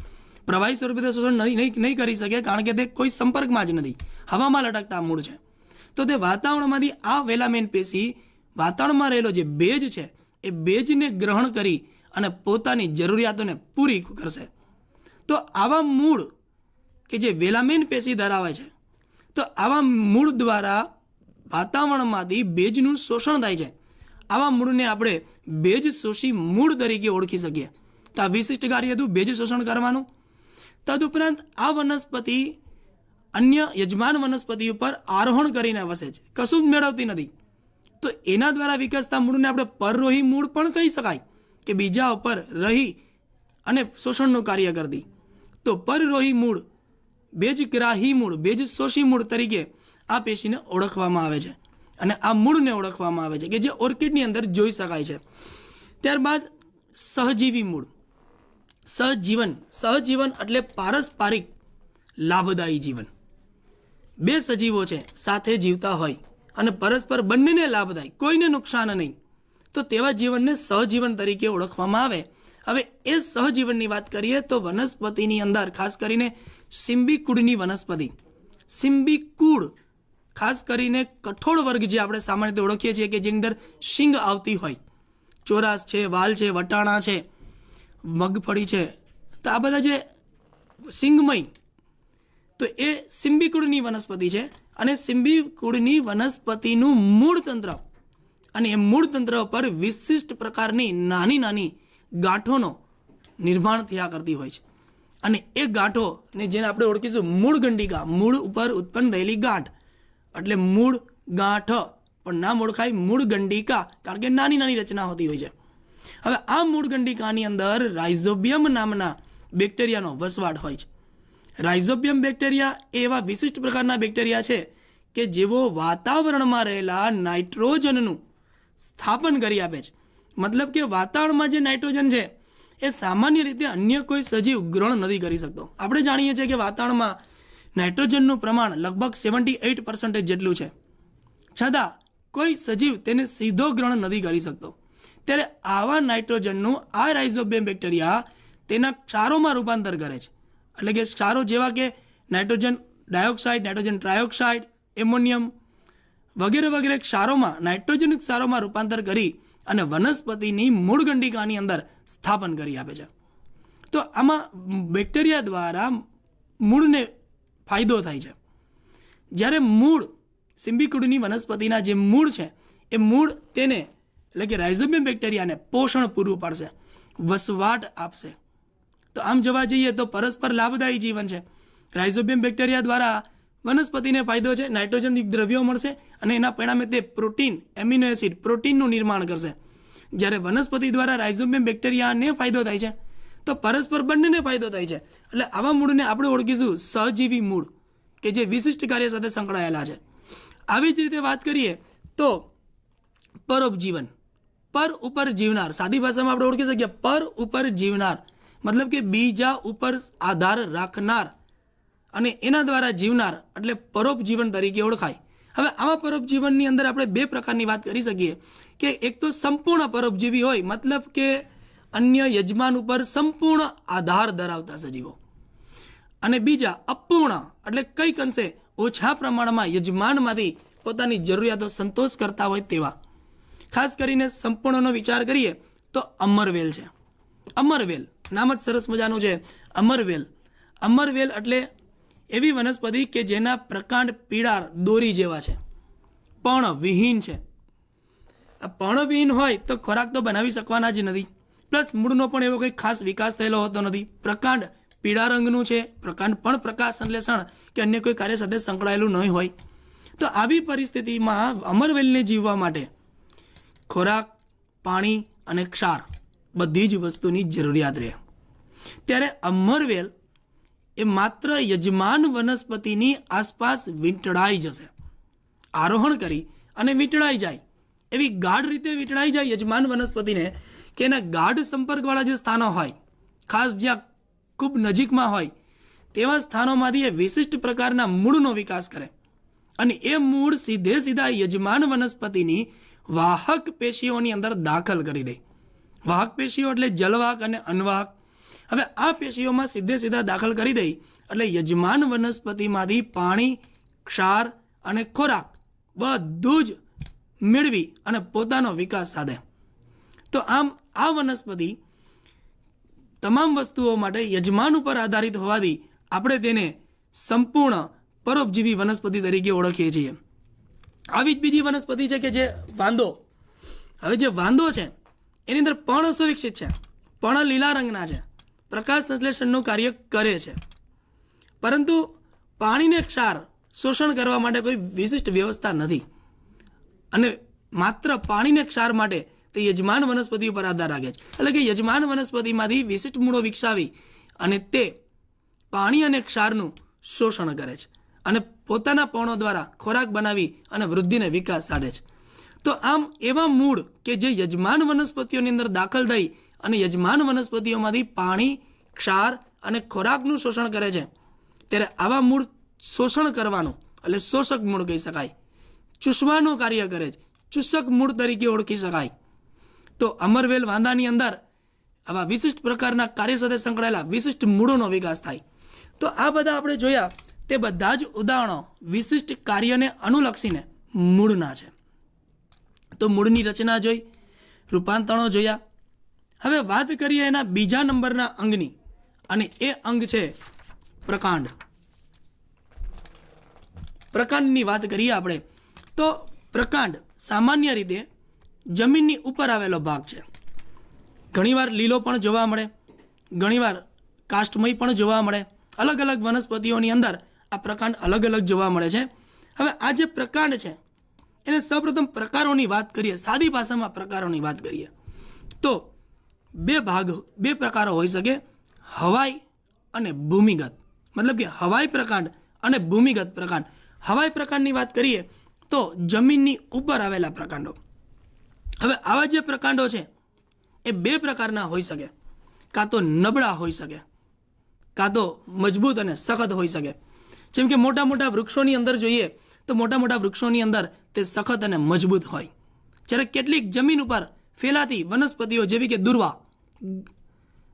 Speaker 1: પ્રવાહી સ્વરૂપે શોષણ નહીં કરી શકે, કારણ કે તે કોઈ સંપર્કમાં જ નથી, હવામાં લટકતા મૂળ છે. તો તે વાતાવરણમાંથી આ વેલામેન પેશી વાતાવરણમાં રહેલો જે ભેજ છે એ ભેજને ગ્રહણ કરી અને પોતાની જરૂરિયાતોને પૂરી કરશે. તો આવા મૂળ કે જે વેલામેન પેશી ધરાવે છે, તો આવા મૂળ દ્વારા વાતાવરણમાંથી ભેજનું શોષણ થાય છે. આવા મૂળને આપણે ભેજ શોષી મૂળ તરીકે ઓળખી શકીએ. તો આ વિશિષ્ટ કાર્ય હતું ભેજ શોષણ કરવાનું. તદુપરાંત આ વનસ્પતિ અન્ય યજમાન વનસ્પતિ ઉપર આરોહણ કરીને વસે છે, કશું જ મેળવતી નથી. તો એના દ્વારા વિકસતા મૂળને આપણે પરરોહી મૂળ પણ કહી શકાય, કે બીજા ઉપર રહી અને શોષણનું કાર્ય કરતી. તો પરરોહી મૂળ, બેજગ્રાહી મૂળ, ભેજ શોષી મૂળ તરીકે આ પેશીને ઓળખવામાં આવે છે, અને આ મૂળને ઓળખવામાં આવે છે કે જે ઓર્કિડની અંદર જોઈ શકાય છે. ત્યારબાદ સહજીવી મૂળ. સહજીવન એટલે પારસ્પરિક લાભદાયી જીવન. બે સજીવો છે સાથે જીવતા હોય અને પરસ્પર બંનેને લાભદાયી, કોઈને નુકસાન નહીં, તો તેવા જીવનને સહજીવન તરીકે ઓળખવામાં આવે. હવે એ સહજીવનની વાત કરીએ તો વનસ્પતિની અંદર ખાસ કરીને સિમ્બિકુળની વનસ્પતિ, સિમ્બિકુળ ખાસ કરીને કઠોળ વર્ગ જે આપણે સામાન્ય રીતે ઓળખીએ છીએ કે જેની અંદર શીંગ આવતી હોય, ચોરાસ છે, વાલ છે, વટાણા છે, મગફળી છે, તો આ બધા જે શીંગમય, તો એ સિમ્બિકુળની વનસ્પતિ છે. અને સિમ્બિકુળની વનસ્પતિનું મૂળ તંત્ર અને એ મૂળ તંત્ર પર વિશિષ્ટ પ્રકારની નાની નાની ગાંઠોનો નિર્માણ થયા કરતી હોય છે. અને એ ગાંઠોને જેને આપણે ઓળખીશું મૂળ ગંડિકા, મૂળ ઉપર ઉત્પન્ન થયેલી ગાંઠ, એટલે મૂળ ગાંઠ પણ નામ ઓળખાય મૂળ ગંડિકા, કારણ કે નાની નાની રચના હોતી હોય છે. હવે આ મૂળ ગંડિકાની અંદર રાઇઝોબિયમ નામના બેક્ટેરિયાનો વસવાટ હોય છે. રાઇઝોબિયમ બેક્ટેરિયા એવા વિશિષ્ટ પ્રકારના બેક્ટેરિયા છે કે જેઓ વાતાવરણમાં રહેલા નાઇટ્રોજનનું સ્થાપન કરી આપે છે. મતલબ કે વાતાવરણમાં જે નાઇટ્રોજન છે એ સામાન્ય રીતે અન્ય કોઈ સજીવ ગ્રહણ નથી કરી શકતો. આપણે જાણીએ છીએ કે વાતાવરણમાં નાઇટ્રોજનનું પ્રમાણ લગભગ 78% જેટલું છે, છતાં કોઈ સજીવ તેને સીધો ગ્રહણ નથી કરી શકતો. ત્યારે આવા નાઇટ્રોજનનું આ રાઇઝોબિયમ બેક્ટેરિયા તેના ક્ષારોમાં રૂપાંતર કરે છે. એટલે કે ક્ષારો જેવા કે nitrogen dioxide, nitrogen trioxide, ammonium વગેરે વગેરે ક્ષારોમાં, નાઇટ્રોજન ક્ષારોમાં રૂપાંતર કરી અને વનસ્પતિની મૂળ ગંડિકાની અંદર સ્થાપન કરી આપે છે. તો આમાં બેક્ટેરિયા દ્વારા મૂળને ફાયદો થાય છે. જ્યારે મૂળ સિમ્બિકુળની વનસ્પતિના જે મૂળ છે એ મૂળ તેને એટલે કે રાઇઝોબિયમ બેક્ટેરિયાને પોષણ પૂરું પાડશે, વસવાટ આપશે. તો આમ જોવા જઈએ તો પરસ્પર લાભદાયી જીવન છે. રાઇઝોબિયમ બેક્ટેરિયા દ્વારા વનસ્પતિને ફાયદો છે, નાઇટ્રોજન દ્રવ્યો મળશે અને એના પરિણામે તે પ્રોટીન, એમિનો એસિડ, પ્રોટીનનું નિર્માણ કરશે. જ્યારે વનસ્પતિ દ્વારા રાઇઝોબિયમ બેક્ટેરિયાને ફાયદો થાય છે તો પરસ્પર બંનેને ફાયદો થાય છે. એટલે આવા મૂળને આપણે ઓળખીશું સહજીવી મૂળ કે જે વિશિષ્ટ કાર્ય સાથે સંકળાયેલા છે. આવી જ રીતે વાત કરીએ તો પરોપજીવન, પર ઉપર જીવનાર, સાદી ભાષામાં આપણે ઓળખી શકીએ પર ઉપર જીવનાર, મતલબ કે બીજા ઉપર આધાર રાખનાર અને એના દ્વારા જીવનાર, એટલે પરોપજીવન તરીકે ઓળખાય. હવે આવા પરોપજીવનની અંદર આપણે બે પ્રકારની વાત કરી શકીએ કે એક તો સંપૂર્ણ પરોપજીવી હોય, મતલબ કે અન્ય યજમાન ઉપર સંપૂર્ણ આધાર ધરાવતા સજીવો, અને બીજા અપૂર્ણ, એટલે કંઈક અંશે ઓછા પ્રમાણમાં યજમાનમાંથી પોતાની જરૂરિયાતો સંતોષ કરતા હોય તેવા. ખાસ કરીને સંપૂર્ણનો વિચાર કરીએ તો અમરવેલ છે. અમરવેલ નામ જ સરસ મજાનું છે, અમરવેલ. અમરવેલ એટલે એવી વનસ્પતિ કે જેના પ્રકાંડ પીળા દોરી જેવા છે, પર્ણવિહીન છે. પર્ણવિહીન હોય તો ખોરાક તો બનાવી શકવાના જ નથી, પ્લસ મૂળનો પણ એવો કંઈ ખાસ વિકાસ થયેલો હોતો નથી. પ્રકાંડ પીળા રંગનું છે, પ્રકાંડ પણ પ્રકાશ સંશ્લેષણ કે અન્ય કોઈ કાર્ય સાથે સંકળાયેલું નહીં હોય. તો આવી પરિસ્થિતિમાં અમરવેલને જીવવા માટે ખોરાક, પાણી અને ક્ષાર બધી જ વસ્તુની જરૂરિયાત રહે. ત્યારે અમરવેલ એ માત્ર યજમાન વનસ્પતિની આસપાસ વીંટળાઈ જશે, આરોહણ કરી અને વીંટળાઈ જાય, એવી ગાઢ રીતે વીંટળાઈ જાય યજમાન વનસ્પતિને કે એના ગાઢ સંપર્કવાળા જે સ્થાનો હોય, ખાસ જ્યાં ખૂબ નજીકમાં હોય તેવા સ્થાનોમાંથી એ વિશિષ્ટ પ્રકારના મૂળનો વિકાસ કરે અને એ મૂળ સીધે સીધા યજમાન વનસ્પતિની વાહક પેશીઓની અંદર દાખલ કરી દે. વાહક પેશીઓ એટલે જલવાહક અને અન્વાહક. હવે આ પેશીઓમાં સીધે સીધા દાખલ કરી દઈ એટલે યજમાન વનસ્પતિમાંથી પાણી, ક્ષાર અને ખોરાક બધું જ મેળવી અને પોતાનો વિકાસ સાધે. તો આમ આ વનસ્પતિ તમામ વસ્તુઓ માટે યજમાન ઉપર આધારિત હોવાથી આપણે તેને સંપૂર્ણ પરોપજીવી વનસ્પતિ તરીકે ઓળખીએ છીએ. આવી જ બીજી વનસ્પતિ છે કે જે વાંદો. હવે જે વાંદો છે એની અંદર પર્ણ સુવિકસિત છે, પર્ણ લીલા રંગના છે, પ્રકાશ સંશ્લેષણનું કાર્ય કરે છે, પરંતુ પાણીને ક્ષાર શોષણ કરવા માટે કોઈ વિશિષ્ટ વ્યવસ્થા નથી અને માત્ર પાણીને ક્ષાર માટે તે યજમાન વનસ્પતિ ઉપર આધાર રાખે છે. એટલે કે યજમાન વનસ્પતિમાંથી વિશિષ્ટ મૂળો વિકસાવી અને તે પાણી અને ક્ષારનું શોષણ કરે છે અને પોતાના પર્ણો દ્વારા ખોરાક બનાવી અને વૃદ્ધિને વિકાસ સાધે છે. તો આમ એવા મૂળ કે જે યજમાન વનસ્પતિઓની અંદર દાખલ થઈ અને યજમાન વનસ્પતિઓમાંથી પાણી, ક્ષાર અને ખોરાકનું શોષણ કરે છે, ત્યારે આવા મૂળ શોષણ કરવાનું એટલે શોષક મૂળ કહી શકાય, ચૂસવાનું કાર્ય કરે છે, ચૂસક મૂળ તરીકે ઓળખી શકાય. તો અમરવેલ વાંદાની અંદર આવા વિશિષ્ટ પ્રકારના કાર્ય સાથે સંકળાયેલા વિશિષ્ટ મૂળોનો વિકાસ થાય. તો આ બધા આપણે જોયા તે બધા જ ઉદાહરણો વિશિષ્ટ કાર્યને અનુલક્ષીને મૂળના છે. તો મૂળની રચના જોઈ, રૂપાંતરણો જોયા. હવે વાત કરીએ એના બીજા નંબરના અંગની, અને એ અંગ છે પ્રકાંડ. પ્રકાંડની વાત કરીએ આપણે તો પ્રકાંડ સામાન્ય રીતે જમીનની ઉપર આવેલો ભાગ છે. ઘણીવાર લીલો પણ જોવા મળે, ઘણીવાર કાષ્ઠમય પણ જોવા મળે. અલગ અલગ વનસ્પતિઓની અંદર આ પ્રકાંડ અલગ અલગ જોવા મળે છે. હવે આ જે પ્રકાંડ છે એને સૌપ્રથમ પ્રકારોની વાત કરીએ, સાદી ભાષામાં પ્રકારોની વાત કરીએ તો બે પ્રકારો હોઈ શકે, હવાઈ અને ભૂમિગત. મતલબ કે હવાઈ પ્રકાંડ અને ભૂમિગત પ્રકાંડ. હવાઈ પ્રકાંડની વાત કરીએ તો જમીનની ઉપર આવેલા પ્રકાંડો. હવે આવા જે પ્રકાંડો છે એ બે પ્રકારના હોઈ શકે, કાં તો નબળા હોઈ શકે, કાં તો મજબૂત અને સખત હોઈ શકે. જેમ કે મોટા મોટા વૃક્ષોની અંદર જોઈએ તો મોટા મોટા વૃક્ષોની અંદર તે સખત અને મજબૂત હોય, જ્યારે કેટલીક જમીન ઉપર ફેલાતી વનસ્પતિઓ જેવી કે દુર્વા,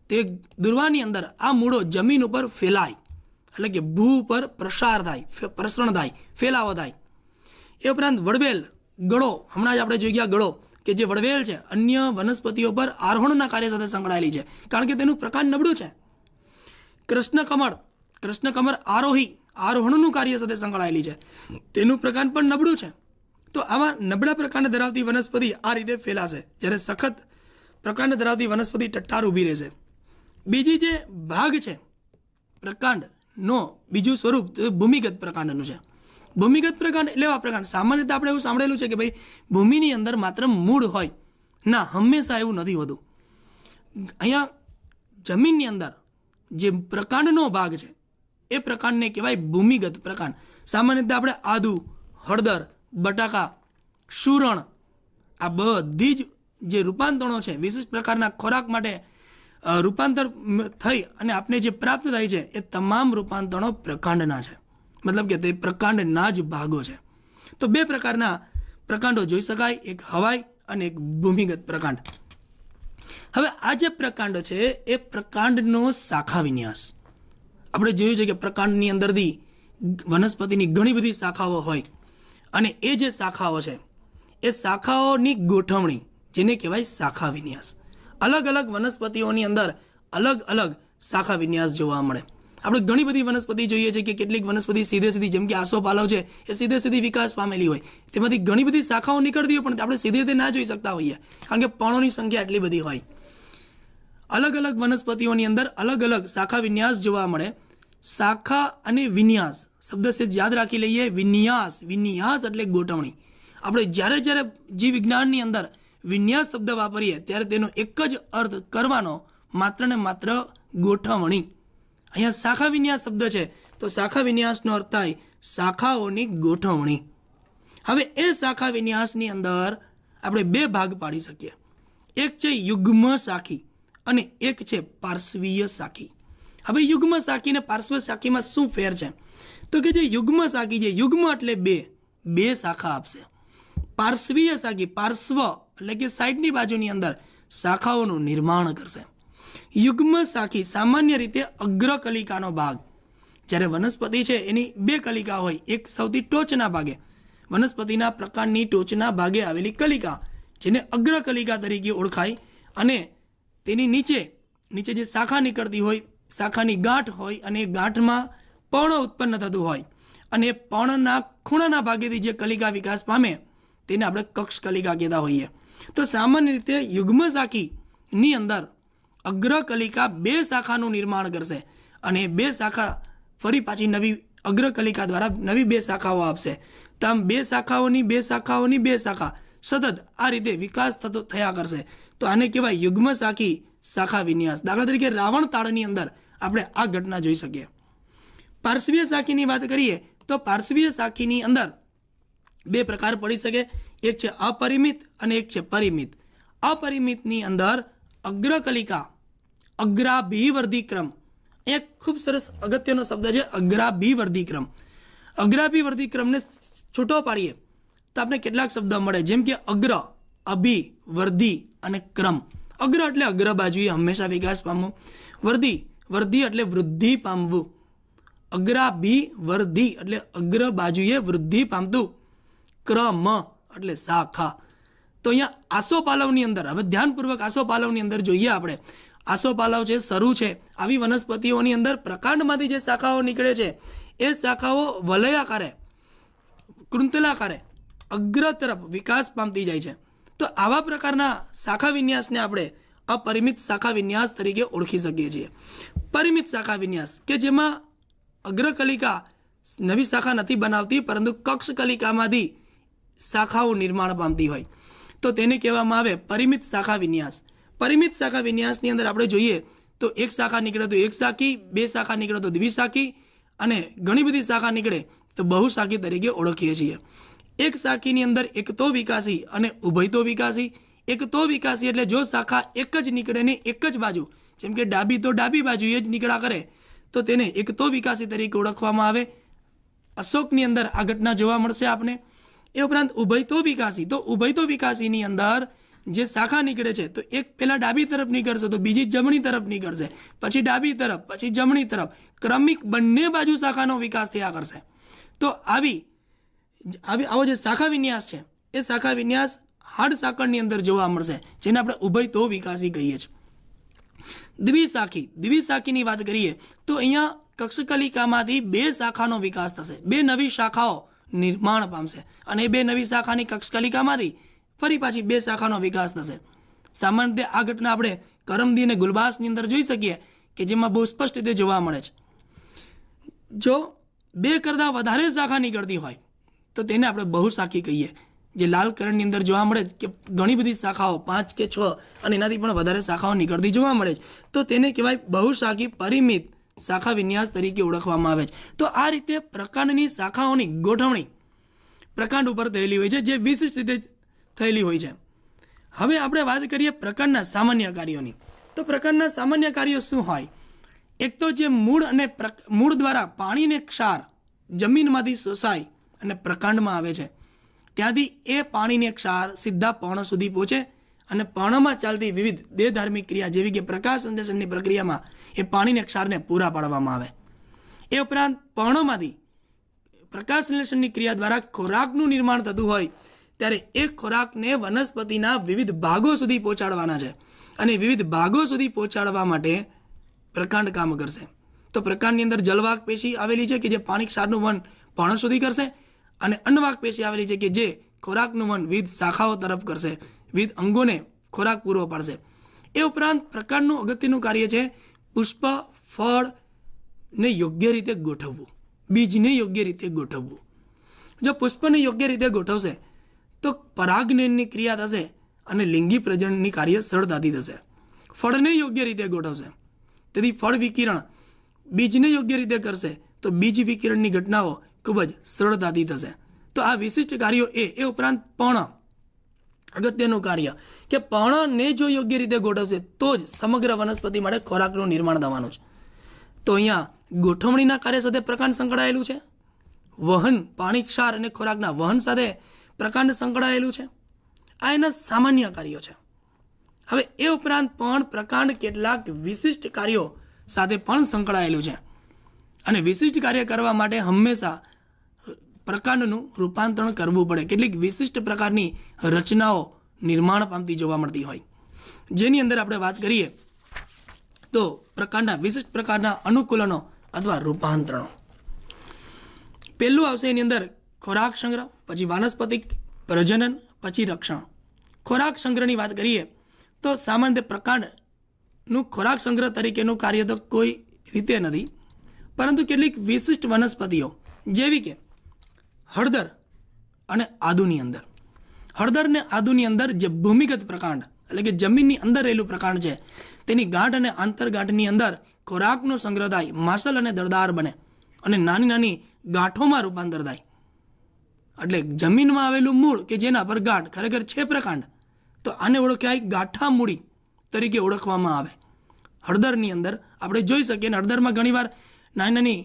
Speaker 1: તે દુર્વાની અંદર આ મૂળો જમીન ઉપર ફેલાય, એટલે કે ભૂ ઉપર પ્રસાર થાય, પ્રસરણ થાય, ફેલાવો થાય. એ ઉપરાંત વડવેલ, ગળો, હમણાં જ આપણે જોઈ ગયા ગળો, કે જે વડવેલ છે અન્ય વનસ્પતિઓ પર આરોહણના કાર્ય સાથે સંકળાયેલી છે, કારણ કે તેનું પ્રકાંડ નબળું છે. કૃષ્ણકમળ આરોહણનું કાર્ય સાથે સંકળાયેલી છે, તેનું પ્રકાંડ પણ નબળું છે. તો આવા નબળા પ્રકાંડ ધરાવતી વનસ્પતિ આ રીતે ફેલાશે, જ્યારે સખત પ્રકાંડ ધરાવતી વનસ્પતિ ટટ્ટાર ઊભી રહેશે. બીજી જે ભાગ છે પ્રકાંડનો બીજું સ્વરૂપ ભૂમિગત પ્રકાંડનું છે. ભૂમિગત પ્રકાંડ એટલે એવા પ્રકાંડ, સામાન્યતઃ આપણે એવું સાંભળેલું છે કે ભાઈ ભૂમિની અંદર માત્ર મૂળ હોય. ના, હંમેશા એવું નથી હોતું. અહીંયા જમીનની અંદર જે પ્રકાંડનો ભાગ છે એ પ્રકાંડને કહેવાય ભૂમિગત પ્રકાંડ. સામાન્યતઃ આપણે આદુ, હળદર, બટાકા, સુરણ, આ બધી જ જે રૂપાંતરણો છે, વિશિષ્ટ પ્રકારના ખોરાક માટે રૂપાંતર થઈ અને આપને જે પ્રાપ્ત થાય છે એ તમામ રૂપાંતરણો પ્રકાંડના છે. મતલબ કે તે પ્રકાંડના જ ભાગો છે. તો બે પ્રકારના પ્રકાંડો જોઈ શકાય, એક હવાઈ અને એક ભૂમિગત પ્રકાંડ. હવે આ જે પ્રકાંડ છે એ પ્રકાંડનો શાખા વિન્યાસ આપણે જોયું છે કે પ્રકાંડની અંદરથી વનસ્પતિની ઘણી બધી શાખાઓ હોય, અને એ જે શાખાઓ છે એ શાખાઓની ગોઠવણી જેને કહેવાય શાખા વિન્યાસ. અલગ અલગ વનસ્પતિઓની અંદર અલગ અલગ શાખા વિન્યાસ જોવા મળે. આપણે ઘણી બધી વનસ્પતિ જોઈએ છે કે કેટલીક વનસ્પતિ સીધી, જેમ કે આસોપાલવ છે, એ સીધી વિકાસ પામેલી હોય, તેમાંથી ઘણી બધી શાખાઓ નીકળતી હોય, પણ આપણે સીધી રીતે ના જોઈ શકતા હોઈએ, કારણ કે પર્ણોની સંખ્યા એટલી બધી હોય. અલગ અલગ વનસ્પતિઓની અંદર અલગ અલગ શાખા વિન્યાસ જોવા મળે. શાખા અને વિન્યાસ શબ્દ છે યાદ રાખી લઈએ. વિન્યાસ એટલે ગોઠવણી. આપણે જ્યારે જીવ વિજ્ઞાનની અંદર વિન્યાસ શબ્દ વાપરીએ ત્યારે તેનો એક જ અર્થ કરવાનો, માત્ર ને માત્ર ગોઠવણી. અહીંયા શાખા વિન્યાસ શબ્દ છે તો શાખા વિન્યાસનો અર્થ થાય શાખાઓની ગોઠવણી. હવે એ શાખા વિન્યાસની અંદર આપણે બે ભાગ પાડી શકીએ. એક છે યુગ્મ શાખી અને એક છે પાર્શ્વીય શાખી. હવે યુગ્મ શાખી અને પાર્શ્વ શાખીમાં શું ફેર છે? તો કે જે યુગ્મ શાખી છે, યુગ્મ એટલે બે શાખા આપશે. પાર્શ્વીય શાખી, પાર્શ્વ એટલે કે સાઈડની બાજુની અંદર શાખાઓનું નિર્માણ કરશે. યુગ્મ શાખી સામાન્ય રીતે અગ્રકલિકાનો ભાગ, જ્યારે વનસ્પતિ છે એની બે કલિકા હોય, એક સૌથી ટોચના ભાગે, વનસ્પતિના પ્રકાંડની ટોચના ભાગે આવેલી કલિકા જેને અગ્રકલિકા તરીકે ઓળખાય, અને તેની નીચે જે શાખા નીકળતી હોય, શાખાની ગાંઠ હોય, અને એ ગાંઠમાં પર્ણ ઉત્પન્ન થતું હોય, અને એ પર્ણના ખૂણાના ભાગેથી જે કલિકા વિકાસ પામે તેને આપણે કક્ષ કલિકા કહેતા હોઈએ. તો સામાન્ય રીતે યુગ્મ શાખીની અંદર અગ્રકલિકા બે શાખાનું નિર્માણ કરશે, અને બે શાખા ફરી પાછી નવી અગ્રકલિકા દ્વારા નવી બે શાખાઓ આપશે. તો આમ બે શાખાઓની શાખા સતત આ રીતે વિકાસ થતો થયા કરશે. તો આને કહેવાય યુગ્મ શાખી શાખા વિન્યાસ. દાખલા તરીકે રાવણ તાળની અંદર આપણે આ ઘટના જોઈ શકીએ. પાર્શ્વીય શાખીની વાત કરીએ તો પાર્શ્વીય શાખીની અંદર બે પ્રકાર પડી શકે. એક છે અપરિમિત અને એક છે પરિમિત. અપરિમિતની અંદર અગ્રકલિકા, અગ્રાભિવર્ધિક્રમ, એક ખૂબ સરસ અગત્યનો શબ્દ છે અગ્રાભિવર્ધિક્રમ. અગ્રાભિવર્ધિક્રમને છૂટો પાડીએ તો આપણે કેટલાક શબ્દ મળે, જેમ કે અગ્ર, અભિ, વર્ધિ અને ક્રમ. અગ્ર એટલે અગ્ર બાજુએ હંમેશા વિકાસ પામવો. વર્ધિ વર્ધિ એટલે વૃદ્ધિ પામવું. અગ્રાભી વર્ધિ એટલે અગ્ર બાજુએ વૃદ્ધિ પામતું. ક્રમ એટલે શાખા. તો અહીંયા આસોપાલવની અંદર, હવે ધ્યાનપૂર્વક આસોપાલવની અંદર જોઈએ આપણે. આસોપાલવ છે, સરુ છે, આવી વનસ્પતિઓની અંદર પ્રકાંડમાંથી જે શાખાઓ નીકળે છે એ શાખાઓ વલયાકારે, કૃંતલાકારે અગ્ર તરફ વિકાસ પામતી જાય છે. તો આવા પ્રકારના શાખા વિન્યાસને આપણે અપરિમિત શાખા વિન્યાસ તરીકે ઓળખી શકીએ છીએ. પરિમિત શાખા વિન્યાસ કે જેમાં અગ્રકલિકા નવી શાખા નથી બનાવતી, પરંતુ કક્ષકલિકામાંથી શાખાઓ નિર્માણ પામતી હોય, તો તેને કહેવામાં આવે પરિમિત શાખા વિન્યાસ. પરિમિત શાખા વિન્યાસની અંદર આપણે જોઈએ તો એક શાખા નીકળે તો એક શાખી, બે શાખા નીકળે તો દ્વિશાખી, અને ઘણી બધી શાખા નીકળે તો બહુશાખી તરીકે ઓળખીએ છીએ. એક શાખીની અંદર એક તો વિકાસી અને ઉભયતો વિકાસી. એક તો વિકાસી એટલે જો શાખા એક જ નીકળે ને એક જ બાજુ, જેમ કે ડાબી તો ડાબી બાજુએ જ નીકળ્યા કરે, તો તેને એક તો વિકાસી તરીકે ઓળખવામાં આવે. અશોકની અંદર આ ઘટના જોવા મળશે આપને. એ ઉપરાંત ઉભયતો વિકાસી, તો ઉભયતો વિકાસીની અંદર જે શાખા નીકળે છે તો એક પહેલા ડાબી તરફ નીકળશે તો બીજી જમણી તરફ નીકળશે, પછી ડાબી તરફ, પછી જમણી તરફ, ક્રમિક બંને બાજુ શાખાનો વિકાસ થયા કરશે. તો આવો જે શાખા વિન્યાસ છે એ શાખા વિન્યાસ હાડ સાંકળની અંદર જોવા મળશે, જેને આપણે ઉભયતો વિકાસી કહીએ છીએ. દ્વિશાખી, દ્વિશાખીની વાત કરીએ તો અહીંયા કક્ષકલિકામાંથી બે શાખાનો વિકાસ થશે, બે નવી શાખાઓ નિર્માણ પામશે, અને એ બે નવી શાખાની કક્ષકલિકામાંથી ફરી પાછી બે શાખાનો વિકાસ થશે. સામાન્ય રીતે આ ઘટના આપણે કરમદી અને ગુલબાસની અંદર જોઈ શકીએ કે જેમાં બહુ સ્પષ્ટ રીતે જોવા મળે છે. જો બે કરતાં વધારે શાખા નીકળતી હોય તો તેને આપણે બહુશાખી કહીએ. જે લાલ કરણની અંદર જોવા મળે કે ઘણી બધી શાખાઓ 5 કે 6 અને એનાથી પણ વધારે શાખાઓ નીકળતી જોવા મળે છે, તો તેને કહેવાય બહુશાખી પરિમિત શાખા વિન્યાસ તરીકે ઓળખવામાં આવે છે. તો આ રીતે પ્રકાંડની શાખાઓની ગોઠવણી પ્રકાંડ ઉપર થયેલી હોય છે, જે વિશિષ્ટ રીતે થયેલી હોય છે. હવે આપણે વાત કરીએ પ્રકાંડના સામાન્ય કાર્યોની. તો પ્રકાંડના સામાન્ય કાર્યો શું હોય? એક તો જે મૂળ દ્વારા પાણીને ક્ષાર જમીનમાંથી શોષાય અને પ્રકાંડમાં આવે છે, ત્યાંથી એ પાણીને ક્ષાર સીધા પર્ણ સુધી પહોંચે અને પર્ણમાં ચાલતી વિવિધ દેહધાર્મિક ક્રિયા જેવી કે પ્રકાશ સંશ્લેષણની પ્રક્રિયામાં એ પાણીને ક્ષારને પૂરા પાડવામાં આવે. એ ઉપરાંત પર્ણમાંથી પ્રકાશ સંશ્લેષણની ક્રિયા દ્વારા ખોરાકનું નિર્માણ થતું હોય ત્યારે એ ખોરાકને વનસ્પતિના વિવિધ ભાગો સુધી પહોંચાડવાના છે, અને વિવિધ ભાગો સુધી પહોંચાડવા માટે પ્રકાંડ કામ કરશે. તો પ્રકાંડની અંદર જલવાહક પેશી આવેલી છે કે જે પાણી ક્ષારનું વહન પર્ણ સુધી કરશે, અને અન્નવાહક પેશી આવેલી છે કે જે ખોરાકનું વહન વિવિધ શાખાઓ તરફ કરશે, વિવિધ અંગોને ખોરાક પૂરો પાડશે. એ ઉપરાંત પ્રકાંડનું અગત્યનું કાર્ય છે પુષ્પ, ફળને યોગ્ય રીતે ગોઠવવું, બીજને યોગ્ય રીતે ગોઠવવું. જો પુષ્પને યોગ્ય રીતે ગોઠવશે તો પરાગનયનની ક્રિયા થશે અને લિંગી પ્રજનનની કાર્ય સરળતાથી થશે. ફળને યોગ્ય રીતે ગોઠવશે તેથી ફળ વિકિરણ, બીજને યોગ્ય રીતે કરશે તો બીજ વિકિરણની ઘટનાઓ ખૂબ જ સરળતાથી થશે. તો આ વિશિષ્ટ કાર્યો એ ઉપરાંત પર્ણ અગત્યનું કાર્ય કે પર્ણને જો યોગ્ય રીતે ગોઠવશે તો જ સમગ્ર વનસ્પતિ માટે ખોરાકનું નિર્માણ થવાનું છે. તો અહીંયા ગોઠવણીના કાર્ય સાથે પ્રકાંડ સંકળાયેલું છે, વહન, પાણી, ક્ષાર અને ખોરાકના વહન સાથે પ્રકાંડ સંકળાયેલું છે. આ એના સામાન્ય કાર્યો છે. હવે એ ઉપરાંત પણ પ્રકાંડ કેટલાક વિશિષ્ટ કાર્યો સાથે પણ સંકળાયેલું છે, અને વિશિષ્ટ કાર્ય કરવા માટે હંમેશા પ્રકાંડનું રૂપાંતરણ કરવું પડે. કેટલીક વિશિષ્ટ પ્રકારની રચનાઓ નિર્માણ પામતી જોવા મળતી હોય, જેની અંદર આપણે વાત કરીએ તો પ્રકાંડના વિશિષ્ટ પ્રકારના અનુકૂલનો અથવા રૂપાંતરણો. પહેલું આવશે એની અંદર ખોરાક સંગ્રહ, પછી વાનસ્પતિક પ્રજનન, પછી રક્ષણ. ખોરાક સંગ્રહની વાત કરીએ તો સામાન્ય પ્રકાંડનું ખોરાક સંગ્રહ તરીકેનું કાર્ય તો કોઈ રીતે નથી, પરંતુ કેટલીક વિશિષ્ટ વનસ્પતિઓ જેવી કે હળદર અને આદુની અંદર, હળદર અને આદુની અંદર જે ભૂમિગત પ્રકાંડ એટલે કે જમીનની અંદર રહેલું પ્રકાંડ છે, તેની ગાંઠ અને આંતરગાંઠની અંદર ખોરાકનો સંગ્રહ થાય, માસલ અને દળદાર બને અને નાની નાની ગાંઠોમાં રૂપાંતર થાય. એટલે જમીનમાં આવેલું મૂળ કે જેના પર ગાંઠ ખરેખર છે પ્રકાંડ, તો આને ઓળખાય ગાંઠા મૂળી તરીકે ઓળખવામાં આવે. હળદરની અંદર આપણે જોઈ શકીએ, હળદરમાં ઘણીવાર નાની નાની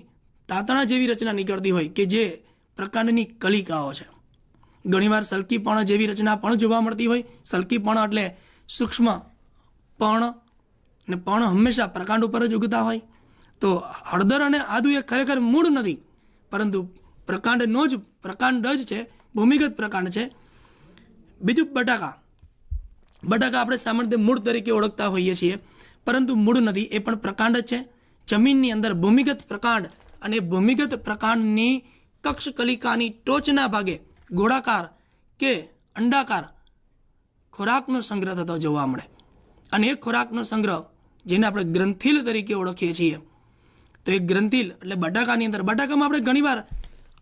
Speaker 1: તાતણા જેવી રચના નીકળતી હોય કે જે પ્રકાંડની કલિકાઓ છે. ઘણીવાર સલકીપણ જેવી રચના પણ જોવા મળતી હોય. સલકીપણ એટલે સૂક્ષ્મ પર્ણ, ને પર્ણ હંમેશા પ્રકાંડ ઉપર જ ઉગતા હોય. તો હળદર અને આદુ એ ખરેખર મૂળ નથી, પરંતુ પ્રકાંડ જ છે, ભૂમિગત પ્રકાંડ છે. બીજું બટાકા આપણે સામાન્ય રીતે મૂળ તરીકે ઓળખતા હોઈએ છીએ, પરંતુ મૂળ નથી, એ પણ પ્રકાંડ જ છે. જમીનની અંદર ભૂમિગત પ્રકાંડ, અને ભૂમિગત પ્રકાંડની કક્ષકલિકાની ટોચના ભાગે ગોળાકાર કે અંડાકાર ખોરાકનો સંગ્રહ થતો જોવા મળે. અને એ ખોરાકનો સંગ્રહ જેને આપણે ગ્રંથિલ તરીકે ઓળખીએ છીએ, તો એ ગ્રંથિલ એટલે બટાકામાં આપણે ઘણીવાર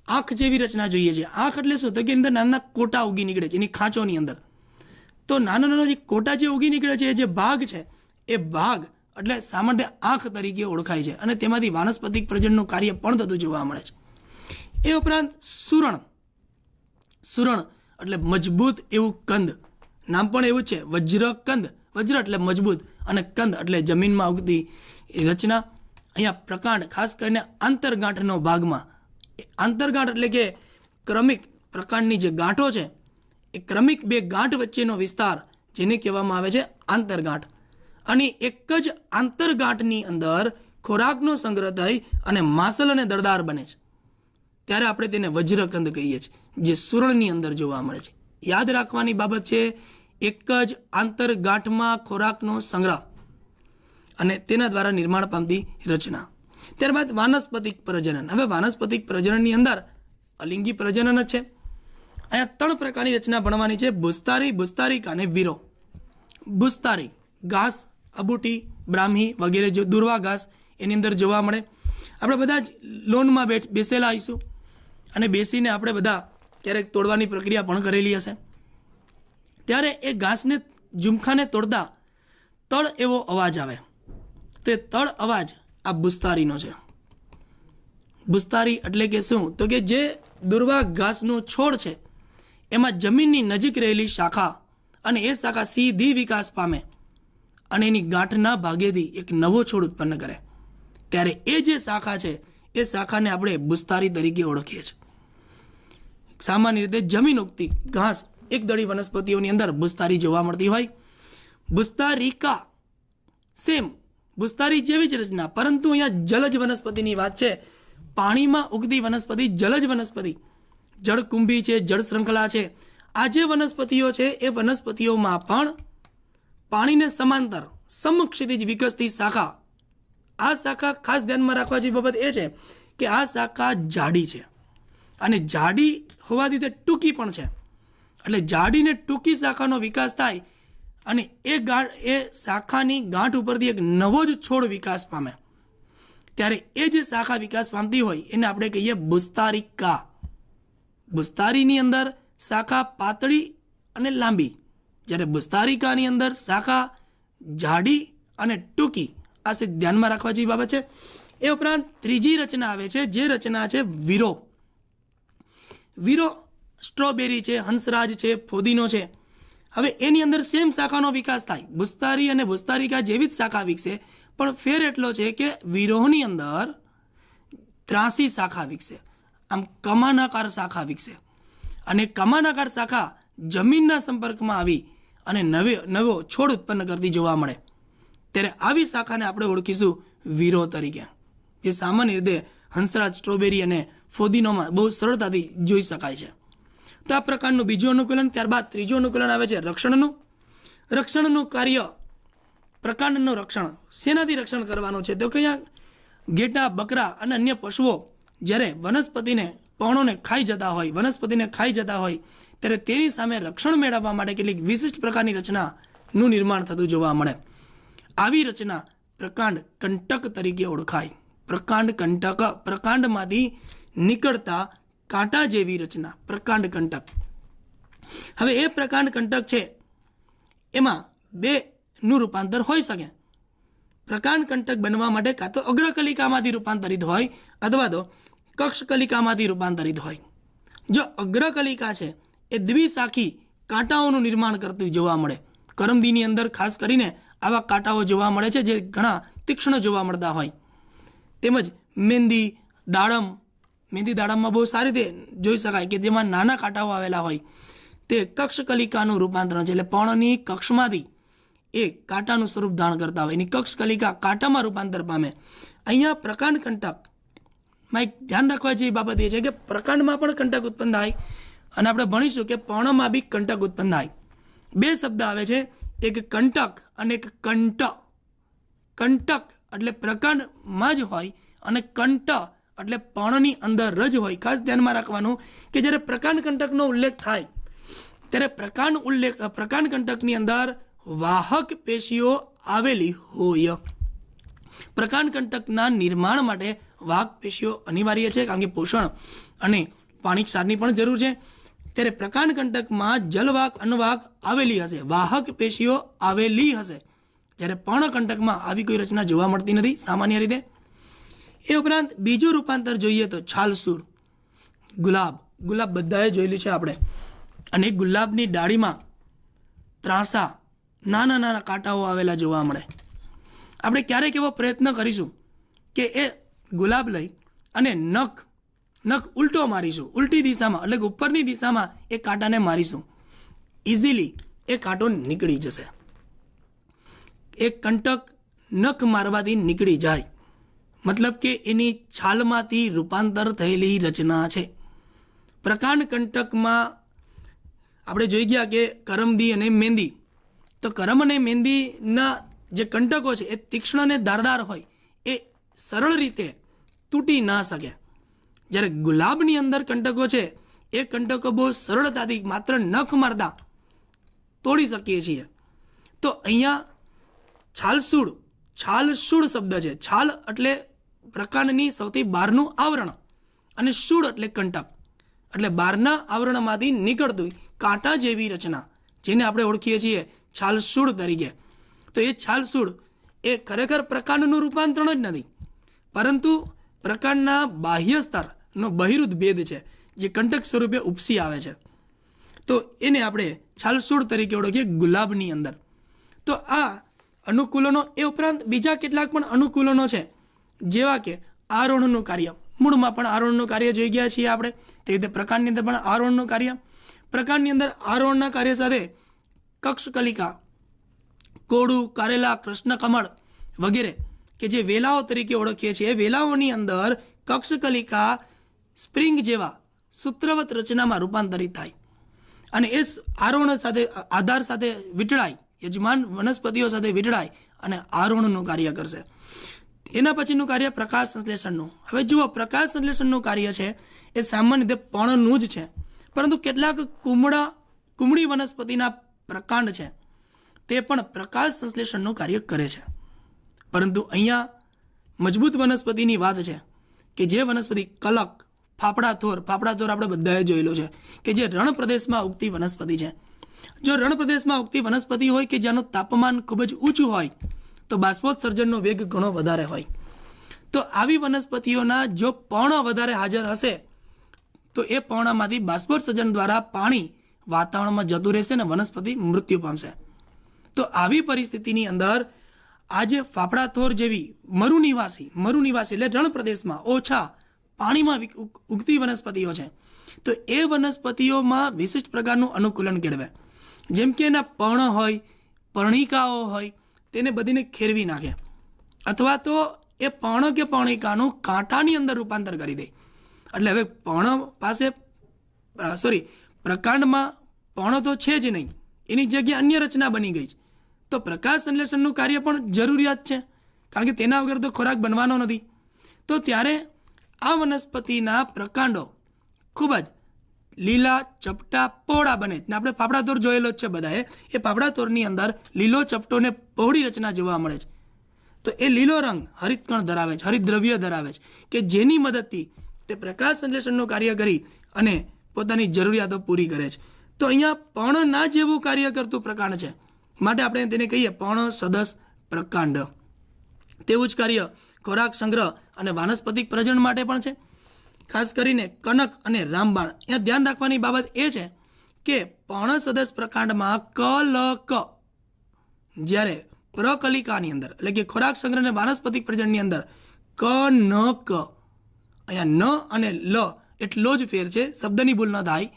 Speaker 1: આંખ જેવી રચના જોઈએ છીએ. આંખ એટલે શું? તો કે અંદર નાના કોટા ઉગી નીકળે છે એની ખાંચોની અંદર. તો નાનો જે કોટા જે ઉગી નીકળે છે, એ જે ભાગ છે, એ ભાગ એટલે સામાન્ય આંખ તરીકે ઓળખાય છે, અને તેમાંથી વાનસ્પતિક પ્રજનનનું કાર્ય પણ થતું જોવા મળે છે. એ ઉપરાંત સુરણ એટલે મજબૂત એવું કંદ, નામ પણ એવું છે, વજ્રકંદ. વજ્ર એટલે મજબૂત અને કંદ એટલે જમીનમાં ઉગતી રચના. અહીંયા પ્રકાંડ ખાસ કરીને આંતરગાંઠનો ભાગમાં, આંતરગાંઠ એટલે કે ક્રમિક પ્રકાંડની જે ગાંઠો છે, એ ક્રમિક બે ગાંઠ વચ્ચેનો વિસ્તાર જેને કહેવામાં આવે છે આંતરગાંઠ. અને એક જ આંતરગાંઠની અંદર ખોરાકનો સંગ્રહ થઈ અને માસલ અને દળદાર બને છે, ત્યારે આપણે તેને વજ્રકંદ કહીએ છીએ, જે સુરણની અંદર જોવા મળે છે. યાદ રાખવાની બાબત છે, એક જ આંતરગાંઠમાં ખોરાકનો સંગ્રહ અને તેના દ્વારા નિર્માણ પામતી રચના. ત્યારબાદ વાનસ્પતિક પ્રજનન. હવે વાનસ્પતિક પ્રજનનની અંદર અલિંગી પ્રજનન જ છે. અહીંયા 3 પ્રકારની રચના ભણવાની છે: બુસ્તારિકા અને વીરો. બુસ્તારી ઘાસ, અબુટી, બ્રાહ્મી વગેરે જે દુર્વા ઘાસ એની અંદર જોવા મળે. આપણે બધા જ લોનમાં બેસેલા આવીશું, અને બેસીને આપણે બધા ક્યારેક તોડવાની પ્રક્રિયા પણ કરેલી હશે. ત્યારે એ ઘાસને ઝુમખાને તોડતા તળ એવો અવાજ આવે, તો એ તળ અવાજ આ બુસ્તારીનો છે. બુસ્તારી એટલે કે શું? તો કે જે દુર્વા ઘાસનો છોડ છે, એમાં જમીનની નજીક રહેલી શાખા, અને એ શાખા સીધી વિકાસ પામે અને એની ગાંઠના ભાગેથી એક નવો છોડ ઉત્પન્ન કરે, ત્યારે એ જે શાખા છે, એ શાખાને આપણે બુસ્તારી તરીકે ઓળખીએ છીએ. સામાન્ય રીતે જમીન ઉગતી ઘાસ એકદળી વનસ્પતિઓની અંદર બુસ્તારી જોવા મળતી હોય. બુસ્તારિકા સેમ બુસ્તારી જેવી જ રચના, પરંતુ અહીંયા જલજ વનસ્પતિની વાત છે. પાણીમાં ઉગતી વનસ્પતિ, જલજ વનસ્પતિ, જળકુંભી છે, જળ શૃંખલા છે. આ જે વનસ્પતિઓ છે, એ વનસ્પતિઓમાં પણ પાણીને સમાંતર સમક્ષિતિજ વિકસતી શાખા. આ શાખા ખાસ ધ્યાનમાં રાખવા જેવી બાબત એ છે કે આ શાખા જાડી છે, અને જાડી હોવાથી તે ટૂંકી પણ છે. એટલે જાડી ને ટૂંકી શાખાનો વિકાસ થાય, અને એ શાખાની ગાંઠ ઉપરથી એક નવો જ છોડ વિકાસ પામે, ત્યારે એ જે શાખા વિકાસ પામતી હોય એને આપણે કહીએ બુસ્તારિકા. બુસ્તારીની અંદર શાખા પાતળી અને લાંબી, જ્યારે બુસ્તારિકાની અંદર શાખા જાડી અને ટૂંકી. આ સિદ્ધ ધ્યાનમાં રાખવા જેવી બાબત છે. એ ઉપરાંત ત્રીજી રચના આવે છે, જે રચના છે વીરો. વીરો સ્ટ્રોબેરી છે, હંસરાજ છે, ફોદીનો છે. હવે એની અંદર સેમ શાખાનો વિકાસ થાય, બુસ્તારી અને બુસ્તારિકા જેવી જ શાખા વિકસે, પણ ફેર એટલો છે કે વીરોની અંદર ત્રાસી શાખા વિકસે, આમ કમાનાકાર શાખા વિકસે, અને કમાનાકાર શાખા જમીનના સંપર્કમાં આવી અને નવો છોડ ઉત્પન્ન કરતી જોવા મળે, ત્યારે આવી શાખાને આપણે ઓળખીશું વીરો તરીકે, જે સામાન્ય રીતે હંસરાજ, સ્ટ્રોબેરી અને ફોદીનોમાં બહુ સરળતાથી જોઈ શકાય છે. તો આ પ્રકારનું બીજું અનુકૂલન. ત્યારબાદ ત્રીજું અનુકૂલન આવે છે રક્ષણનું કાર્ય. પ્રકાંડનું રક્ષણ શેનાથી રક્ષણ કરવાનું છે? તો કે ઘેટા, બકરા અને અન્ય પશુઓ જ્યારે વનસ્પતિને પર્ણોને ખાઈ જતા હોય, ત્યારે તેની સામે રક્ષણ મેળવવા માટે કેટલીક વિશિષ્ટ પ્રકારની રચનાનું નિર્માણ થતું જોવા મળે. આવી રચના પ્રકાંડ કંટક તરીકે ઓળખાય. પ્રકાંડમાંથી નીકળતા કાંટા જેવી રચના પ્રકાંડ કંટક. હવે એ પ્રકાંડ કંટક છે, એમાં 2નું રૂપાંતર હોઈ શકે. પ્રકાંડ કંટક બનવા માટે કાં તો અગ્રકલિકામાંથી રૂપાંતરિત હોય, અથવા તો કક્ષકલિકામાંથી રૂપાંતરિત હોય. જો અગ્રકલિકા છે, એ દ્વિશાખી કાંટાઓનું નિર્માણ કરતી જોવા મળે. કરમદીની અંદર ખાસ કરીને આવા કાંટાઓ જોવા મળે છે, જે ઘણા તીક્ષ્ણ જોવા મળતા હોય. તેમજ મહેંદી દાડમમાં બહુ સારી રીતે જોઈ શકાય કે જેમાં નાના કાંટાઓ આવેલા હોય, તે કક્ષકલિકાનું રૂપાંતરણ છે. એટલે પર્ણની કક્ષમાંથી એ કાંટાનું સ્વરૂપ ધારણ કરતા હોય, એની કક્ષ કલિકા કાંટામાં રૂપાંતર પામે. અહીંયા પ્રકાંડ કંટકમાં એક ધ્યાન રાખવા જેવી બાબત એ છે કે પ્રકાંડમાં પણ કંટક ઉત્પન્ન થાય અને આપણે ભણીશું કે પર્ણમાં બી કંટક ઉત્પન્ન થાય. બે શબ્દ આવે છે, એક કંટક અને એક કંટ. કંટક એટલે પ્રકાંડમાં જ હોય અને કંટ એટલે પર્ણની અંદર જ હોય. ખાસ ધ્યાનમાં રાખવાનું કે જ્યારે પ્રકાંડ કંટકનો ઉલ્લેખ થાય ત્યારે પ્રકાંડ કંટકની અંદર વાહક પેશીઓ આવેલી હોય. પ્રકાંડ કંટકના નિર્માણ માટે વાહક પેશીઓ અનિવાર્ય છે, કારણ કે પોષણ અને પાણી ક્ષારની પણ જરૂર છે. ત્યારે પ્રકાંડ કંટકમાં જલવાહક અન્નવાહક આવેલી હશે, વાહક પેશીઓ આવેલી હશે, જ્યારે પર્ણકંટકમાં આવી કોઈ રચના જોવા મળતી નથી સામાન્ય રીતે. એ ઉપરાંત બીજું રૂપાંતર જોઈએ તો છાલસૂર. ગુલાબ બધાએ જોયેલું છે આપણે, અને ગુલાબની ડાળીમાં ત્રાંસા નાના નાના કાંટાઓ આવેલા જોવા મળે. આપણે ક્યારેક એવો પ્રયત્ન કરીશું કે એ ગુલાબ લઈ અને નખ ઉલટો મારીશું, ઉલટી દિશામાં એટલે કે ઉપરની દિશામાં એ કાંટાને મારીશું, ઇઝીલી એ કાંટો નીકળી જશે. એક કંટક નખ મારવાથી નીકળી જાય, મતલબ કે એની છાલમાંથી રૂપાંતર થયેલી રચના છે. પ્રકાંડ કંટકમાં આપણે જોઈ ગયા કે કરમદી અને મહેંદી. તો કરમ અને મહેંદીના જે કંટકો છે એ તીક્ષ્ણ અને ધારદાર હોય, એ સરળ રીતે તૂટી ના શકે. જ્યારે ગુલાબની અંદર કંટકો છે એ કંટકો બહુ સરળતાથી માત્ર નખ મારતા તોડી શકીએ છીએ. તો અહીંયા છાલસૂળ શબ્દ છે. છાલ એટલે પ્રકાંડની સૌથી બહારનું આવરણ અને સૂળ એટલે કંટક, એટલે બહારના આવરણમાંથી નીકળતું કાંટા જેવી રચના, જેને આપણે ઓળખીએ છીએ છાલસૂળ તરીકે. તો એ છાલસૂળ એ ખરેખર પ્રકાંડનું રૂપાંતરણ જ નથી, પરંતુ પ્રકાંડના બાહ્ય સ્તરનો બહિરુદ્ધ ભેદ છે, જે કંટક સ્વરૂપે ઉપસી આવે છે. તો એને આપણે છાલસૂળ તરીકે ઓળખીએ ગુલાબની અંદર. તો આ અનુકૂલનો, એ ઉપરાંત બીજા કેટલાક પણ અનુકૂલનો છે, જેવા કે આરોહણનું કાર્ય. મૂળમાં પણ આરોહણનું કાર્ય જોઈ ગયા છીએ આપણે, તે રીતે પ્રકાંડની અંદર પણ આરોહણનું કાર્ય. પ્રકાંડની અંદર આરોહણના કાર્ય સાથે કક્ષકલિકા, કોળું, કારેલા, કૃષ્ણકમળ વગેરે કે જે વેલાઓ તરીકે ઓળખીએ છીએ, વેલાઓની અંદર કક્ષકલિકા સ્પ્રિંગ જેવા સૂત્રવત રચનામાં રૂપાંતરિત થાય અને એ આરોહણ સાથે, આધાર સાથે વીંટળાય, યજમાન વનસ્પતિઓ સાથે વીંટળાય અને આરોહણનું કાર્ય કરશે. એના પછીનું કાર્ય પ્રકાશ સંશ્લેષણનું. હવે જુઓ, પ્રકાશ સંશ્લેષણનું કાર્ય છે એ સામાન્ય રીતે પર્ણનું જ છે, પરંતુ કેટલાક કુમળી વનસ્પતિના પ્રકાંડ છે તે પણ પ્રકાશ સંશ્લેષણનું કાર્ય કરે છે. પરંતુ અહીંયા મજબૂત વનસ્પતિની વાત છે કે જે વનસ્પતિ કલક, ફાફડા થોર આપણે બધાએ જોયેલો છે કે જે રણ પ્રદેશમાં ઉગતી વનસ્પતિ છે. જો રણ પ્રદેશમાં ઉગતી વનસ્પતિ હોય કે જેનું તાપમાન ખૂબ જ ઊંચું હોય તો બાષ્પોત્સર્જનનો વેગ ઘણો વધારે હોય. તો આવી વનસ્પતિઓના જો પર્ણ વધારે હાજર હશે તો એ પર્ણમાંથી બાષ્પોત્સર્જન દ્વારા પાણી વાતાવરણમાં જતું રહેશે અને વનસ્પતિ મૃત્યુ પામશે. તો આવી પરિસ્થિતિની અંદર આજે ફાફડાથોર જેવી મરુનિવાસી એટલે રણ પ્રદેશમાં ઓછા પાણીમાં ઉગતી વનસ્પતિઓ છે, તો એ વનસ્પતિઓમાં વિશિષ્ટ પ્રકારનું અનુકૂલન કેળવે. જેમ કે એના પર્ણ હોય, પર્ણિકાઓ હોય, તેને બધીને ખેરવી નાખે, અથવા તો એ પર્ણ કે પર્ણિકાનું કાંટાની અંદર રૂપાંતર કરી દે. એટલે હવે પ્રકાંડમાં પર્ણ તો છે જ નહીં, એની જગ્યાએ અન્ય રચના બની ગઈ છે. તો પ્રકાશ સંશ્લેષણનું કાર્ય પણ જરૂરિયાત છે, કારણ કે તેના વગર તો ખોરાક બનવાનો નથી. તો ત્યારે આ વનસ્પતિના પ્રકાંડો ખૂબ જ લીલા, ચપટા, પહોળા બને. આપણે ફાફડાથોર જોયેલો જ છે બધાએ. એ ફાફડાથોરની અંદર લીલો, ચપટો ને પહોળી રચના જોવા મળે છે. તો એ લીલો રંગ હરિતકણ ધરાવે છે, હરિતદ્રવ્ય ધરાવે છે, કે જેની મદદથી તે પ્રકાશ સંશ્લેષણનું કાર્ય કરી અને પોતાની જરૂરિયાતો પૂરી કરે છે. તો અહીંયા પર્ણ ના જેવું કાર્ય કરતું પ્રકાંડ છે, માટે આપણે તેને કહીએ પર્ણ સદસ પ્રકાંડ. તેવું જ કાર્ય ખોરાક સંગ્રહ અને વાનસ્પતિક પ્રજનન માટે પણ છે. ખાસ કરીને કનક અને રામબાણ. અહીંયા ધ્યાન રાખવાની બાબત એ છે કે પર્ણ સદસ પ્રકાંડમાં કલક, જ્યારે પ્રકલિકાની અંદર એટલે કે ખોરાક સંગ્રહ અને વાનસ્પતિક પ્રજનનની અંદર કનક, અહીંયા ન અને લ એટલો જ ફેર છે, શબ્દની ભૂલ ન થાય.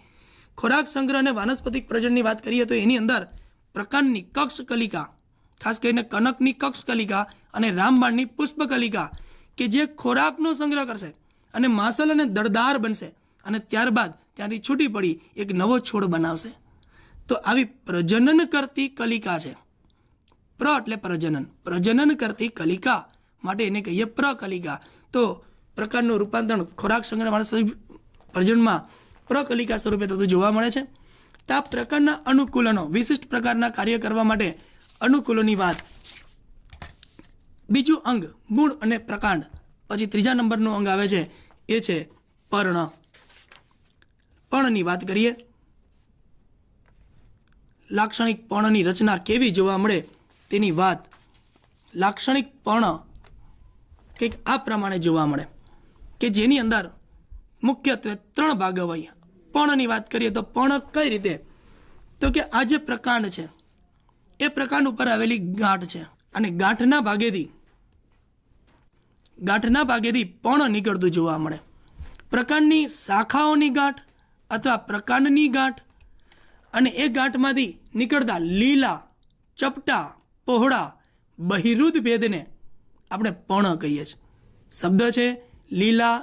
Speaker 1: ખોરાક સંગ્રહ અને વાનસ્પતિક પ્રજનનની વાત કરીએ તો એની અંદર પ્રકાંડની કક્ષકલિકા ખાસ કરીને કનકની કક્ષકલિકા અને રામબાણની પુષ્પકલિકા કે જે ખોરાકનો સંગ્રહ કરશે અને માસલ અને દળદાર બનશે અને ત્યારબાદ ત્યાંથી છૂટી પડી એક નવો છોડ બનાવશે. તો આવી પ્રજનન કરતી કલિકા છે. પ્ર એટલે પ્રજનન કરતી કલિકા માટે એને કહીએ પ્રકલિકા. તો પ્રકારનું રૂપાંતરણ ખોરાક સંગ્રહ પ્રજનનમાં પ્રકલિકા સ્વરૂપે થતું જોવા મળે છે. તો આ પ્રકારના અનુકૂલનો, વિશિષ્ટ પ્રકારના કાર્ય કરવા માટે અનુકૂલોની વાત. બીજું અંગ મૂળ અને પ્રકાંડ. પછી ત્રીજા નંબરનું અંગ આવે છે એ છે પર્ણ. પર્ણની વાત કરીએ. લાક્ષણિક પર્ણની રચના કેવી જોવા મળે તેની વાત. લાક્ષણિક પર્ણ કંઈક આ પ્રમાણે જોવા મળે કે જેની અંદર મુખ્યત્વે 3 ભાગો હોય. પર્ણની વાત કરીએ તો પર્ણ કઈ રીતે, તો કે આ જે પ્રકાંડ છે એ પ્રકાંડ ઉપર આવેલી ગાંઠ છે અને ગાંઠના ભાગેથી પર્ણ નીકળતું જોવા મળે. પ્રકાંડની શાખાઓની ગાંઠ અથવા પ્રકાંડની ગાંઠ અને એ ગાંઠમાંથી નીકળતા લીલા, ચપટા, પહોળા, બહિરુદ ભેદને આપણે પર્ણ કહીએ છીએ. શબ્દ છે લીલા,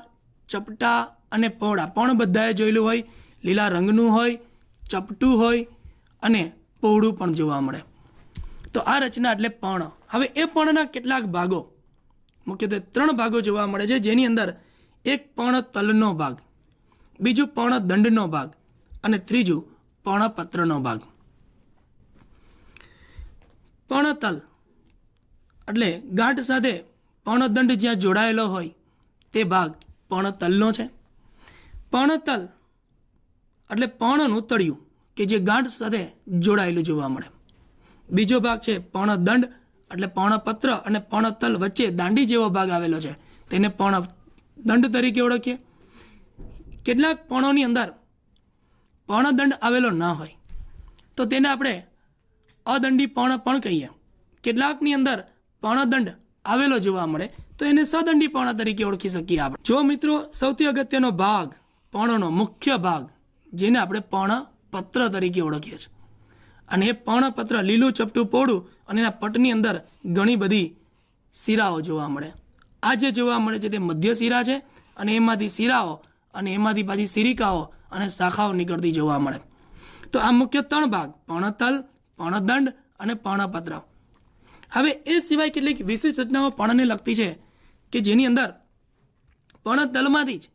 Speaker 1: ચપટા અને પહોળા. પર્ણ બધાએ જોયેલું હોય, લીલા રંગનું હોય, ચપટું હોય અને પહોળું પણ જોવા મળે. તો આ રચના એટલે પર્ણ. હવે એ પર્ણના કેટલાક ભાગો, મુખ્યત્વે 3 ભાગો જોવા મળે છે, જેની અંદર એક પર્ણ તલનો ભાગ, બીજું પર્ણ દંડનો ભાગ અને ત્રીજું પર્ણપત્રનો ભાગ. પર્ણતલ એટલે ગાંઠ સાથે પર્ણદંડ જ્યાં જોડાયેલો હોય તે ભાગ પર્ણતલનો છે. પર્ણતલ એટલે પર્ણનું તળિયું કે જે ગાંઠ સાથે જોડાયેલું જોવા મળે. બીજો ભાગ છે પર્ણદંડ એટલે પર્ણપત્ર અને પર્ણતલ વચ્ચે દાંડી જેવો ભાગ આવેલો છે, તેને પર્ણદંડ તરીકે ઓળખીએ. કેટલાક પર્ણોની અંદર પર્ણદંડ આવેલો ન હોય તો તેને આપણે અદંડી પર્ણ પણ કહીએ. કેટલાકની અંદર પર્ણદંડ આવેલો જોવા મળે તો એને સદંડી પર્ણ તરીકે ઓળખી શકીએ આપણે. જો મિત્રો સૌથી અગત્યનો ભાગ પર્ણનો મુખ્ય ભાગ જેને આપણે પર્ણપત્ર તરીકે ઓળખીએ છીએ, અને એ પર્ણપત્ર લીલું, ચપટું, પહોળું અને એના પટની અંદર ઘણી બધી શિરાઓ જોવા મળે. આ જે જોવા મળે છે તે મધ્ય શિરા છે અને એમાંથી શિરાઓ અને એમાંથી પાછી શિરિકાઓ અને શાખાઓ નીકળતી જોવા મળે. તો આ મુખ્ય 3 ભાગ પર્ણતલ, પર્ણદંડ અને પર્ણપત્ર. હવે એ સિવાય કેટલીક વિશેષ રચનાઓ પર્ણને લગતી છે કે જેની અંદર પર્ણતલમાંથી જ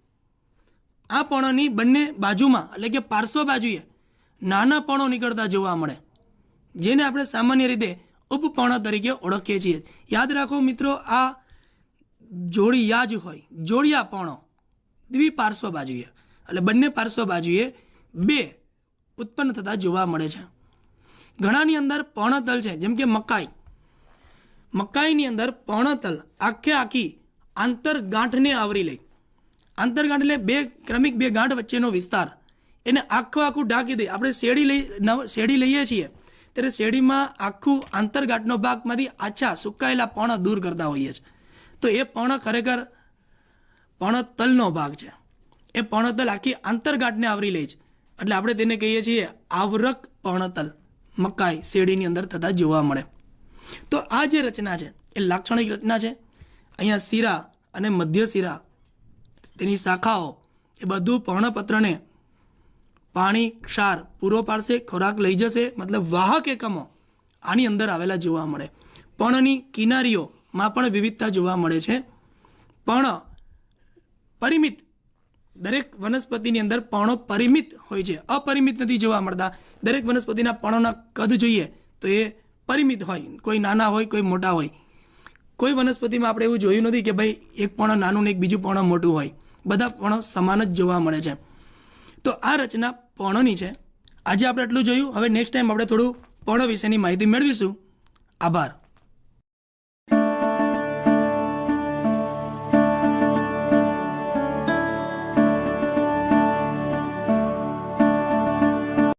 Speaker 1: આ પર્ણની બંને બાજુમાં એટલે કે પાર્શ્વ બાજુએ નાના પર્ણો નીકળતા જોવા મળે, જેને આપણે સામાન્ય રીતે ઉપપર્ણ તરીકે ઓળખીએ છીએ. યાદ રાખો મિત્રો, આ જોડિયા જ હોય, જોડિયા પર્ણો દ્વિપાર્શ્વ બાજુએ એટલે બંને પાર્શ્વ બાજુએ 2 ઉત્પન્ન થતા જોવા મળે છે. ઘણાની અંદર પર્ણતલ છે, જેમ કે મકાઈની અંદર પર્ણતલ આખી આંતરગાંઠને આવરી લે. આંતરગાંઠ એટલે 2 ક્રમિક 2 ગાંઠ વચ્ચેનો વિસ્તાર, એને આખું ઢાંકી દે. આપણે શેરડી લઈએ છીએ ત્યારે શેરડીમાં આખું આંતરગાંઠનો ભાગમાંથી આછા સુકાયેલા પર્ણ દૂર કરતા હોઈએ છીએ. તો એ પર્ણ ખરેખર પર્ણતલનો ભાગ છે. એ પર્ણતલ આખી આંતરગાંઠને આવરી લે છે એટલે આપણે તેને કહીએ છીએ આવરક પર્ણતલ. મકાઈ શેરડીની અંદર થતા જોવા મળે. તો આ જે રચના છે એ લાક્ષણિક રચના છે. અહીંયા શિરા અને મધ્ય શિરા, તેની શાખાઓ, એ બધું પર્ણપત્રને પાણી, ક્ષાર પૂરો પાડશે, ખોરાક લઈ જશે, મતલબ વાહક એકમો આની અંદર આવેલા જોવા મળે. પર્ણની કિનારીઓમાં પણ વિવિધતા જોવા મળે છે. પર્ણ પરિમિત, દરેક વનસ્પતિની અંદર પર્ણો પરિમિત હોય છે, અપરિમિત નથી જોવા મળતા. દરેક વનસ્પતિના પર્ણોના કદ જોઈએ તો એ પરિમિત હોય, કોઈ નાના હોય, કોઈ મોટા હોય. કોઈ વનસ્પતિમાં આપણે એવું જોયું નથી કે ભાઈ એક પર્ણ નાનું ને એક બીજું પર્ણ મોટું હોય. બધા પર્ણો સમાન જ જોવા મળે છે. તો આ રચના પર્ણની છે. આજે આપણે એટલું જોયું. હવે નેક્સ્ટ ટાઈમ આપણે થોડું પર્ણ વિશેની માહિતી મેળવીશું. આભાર.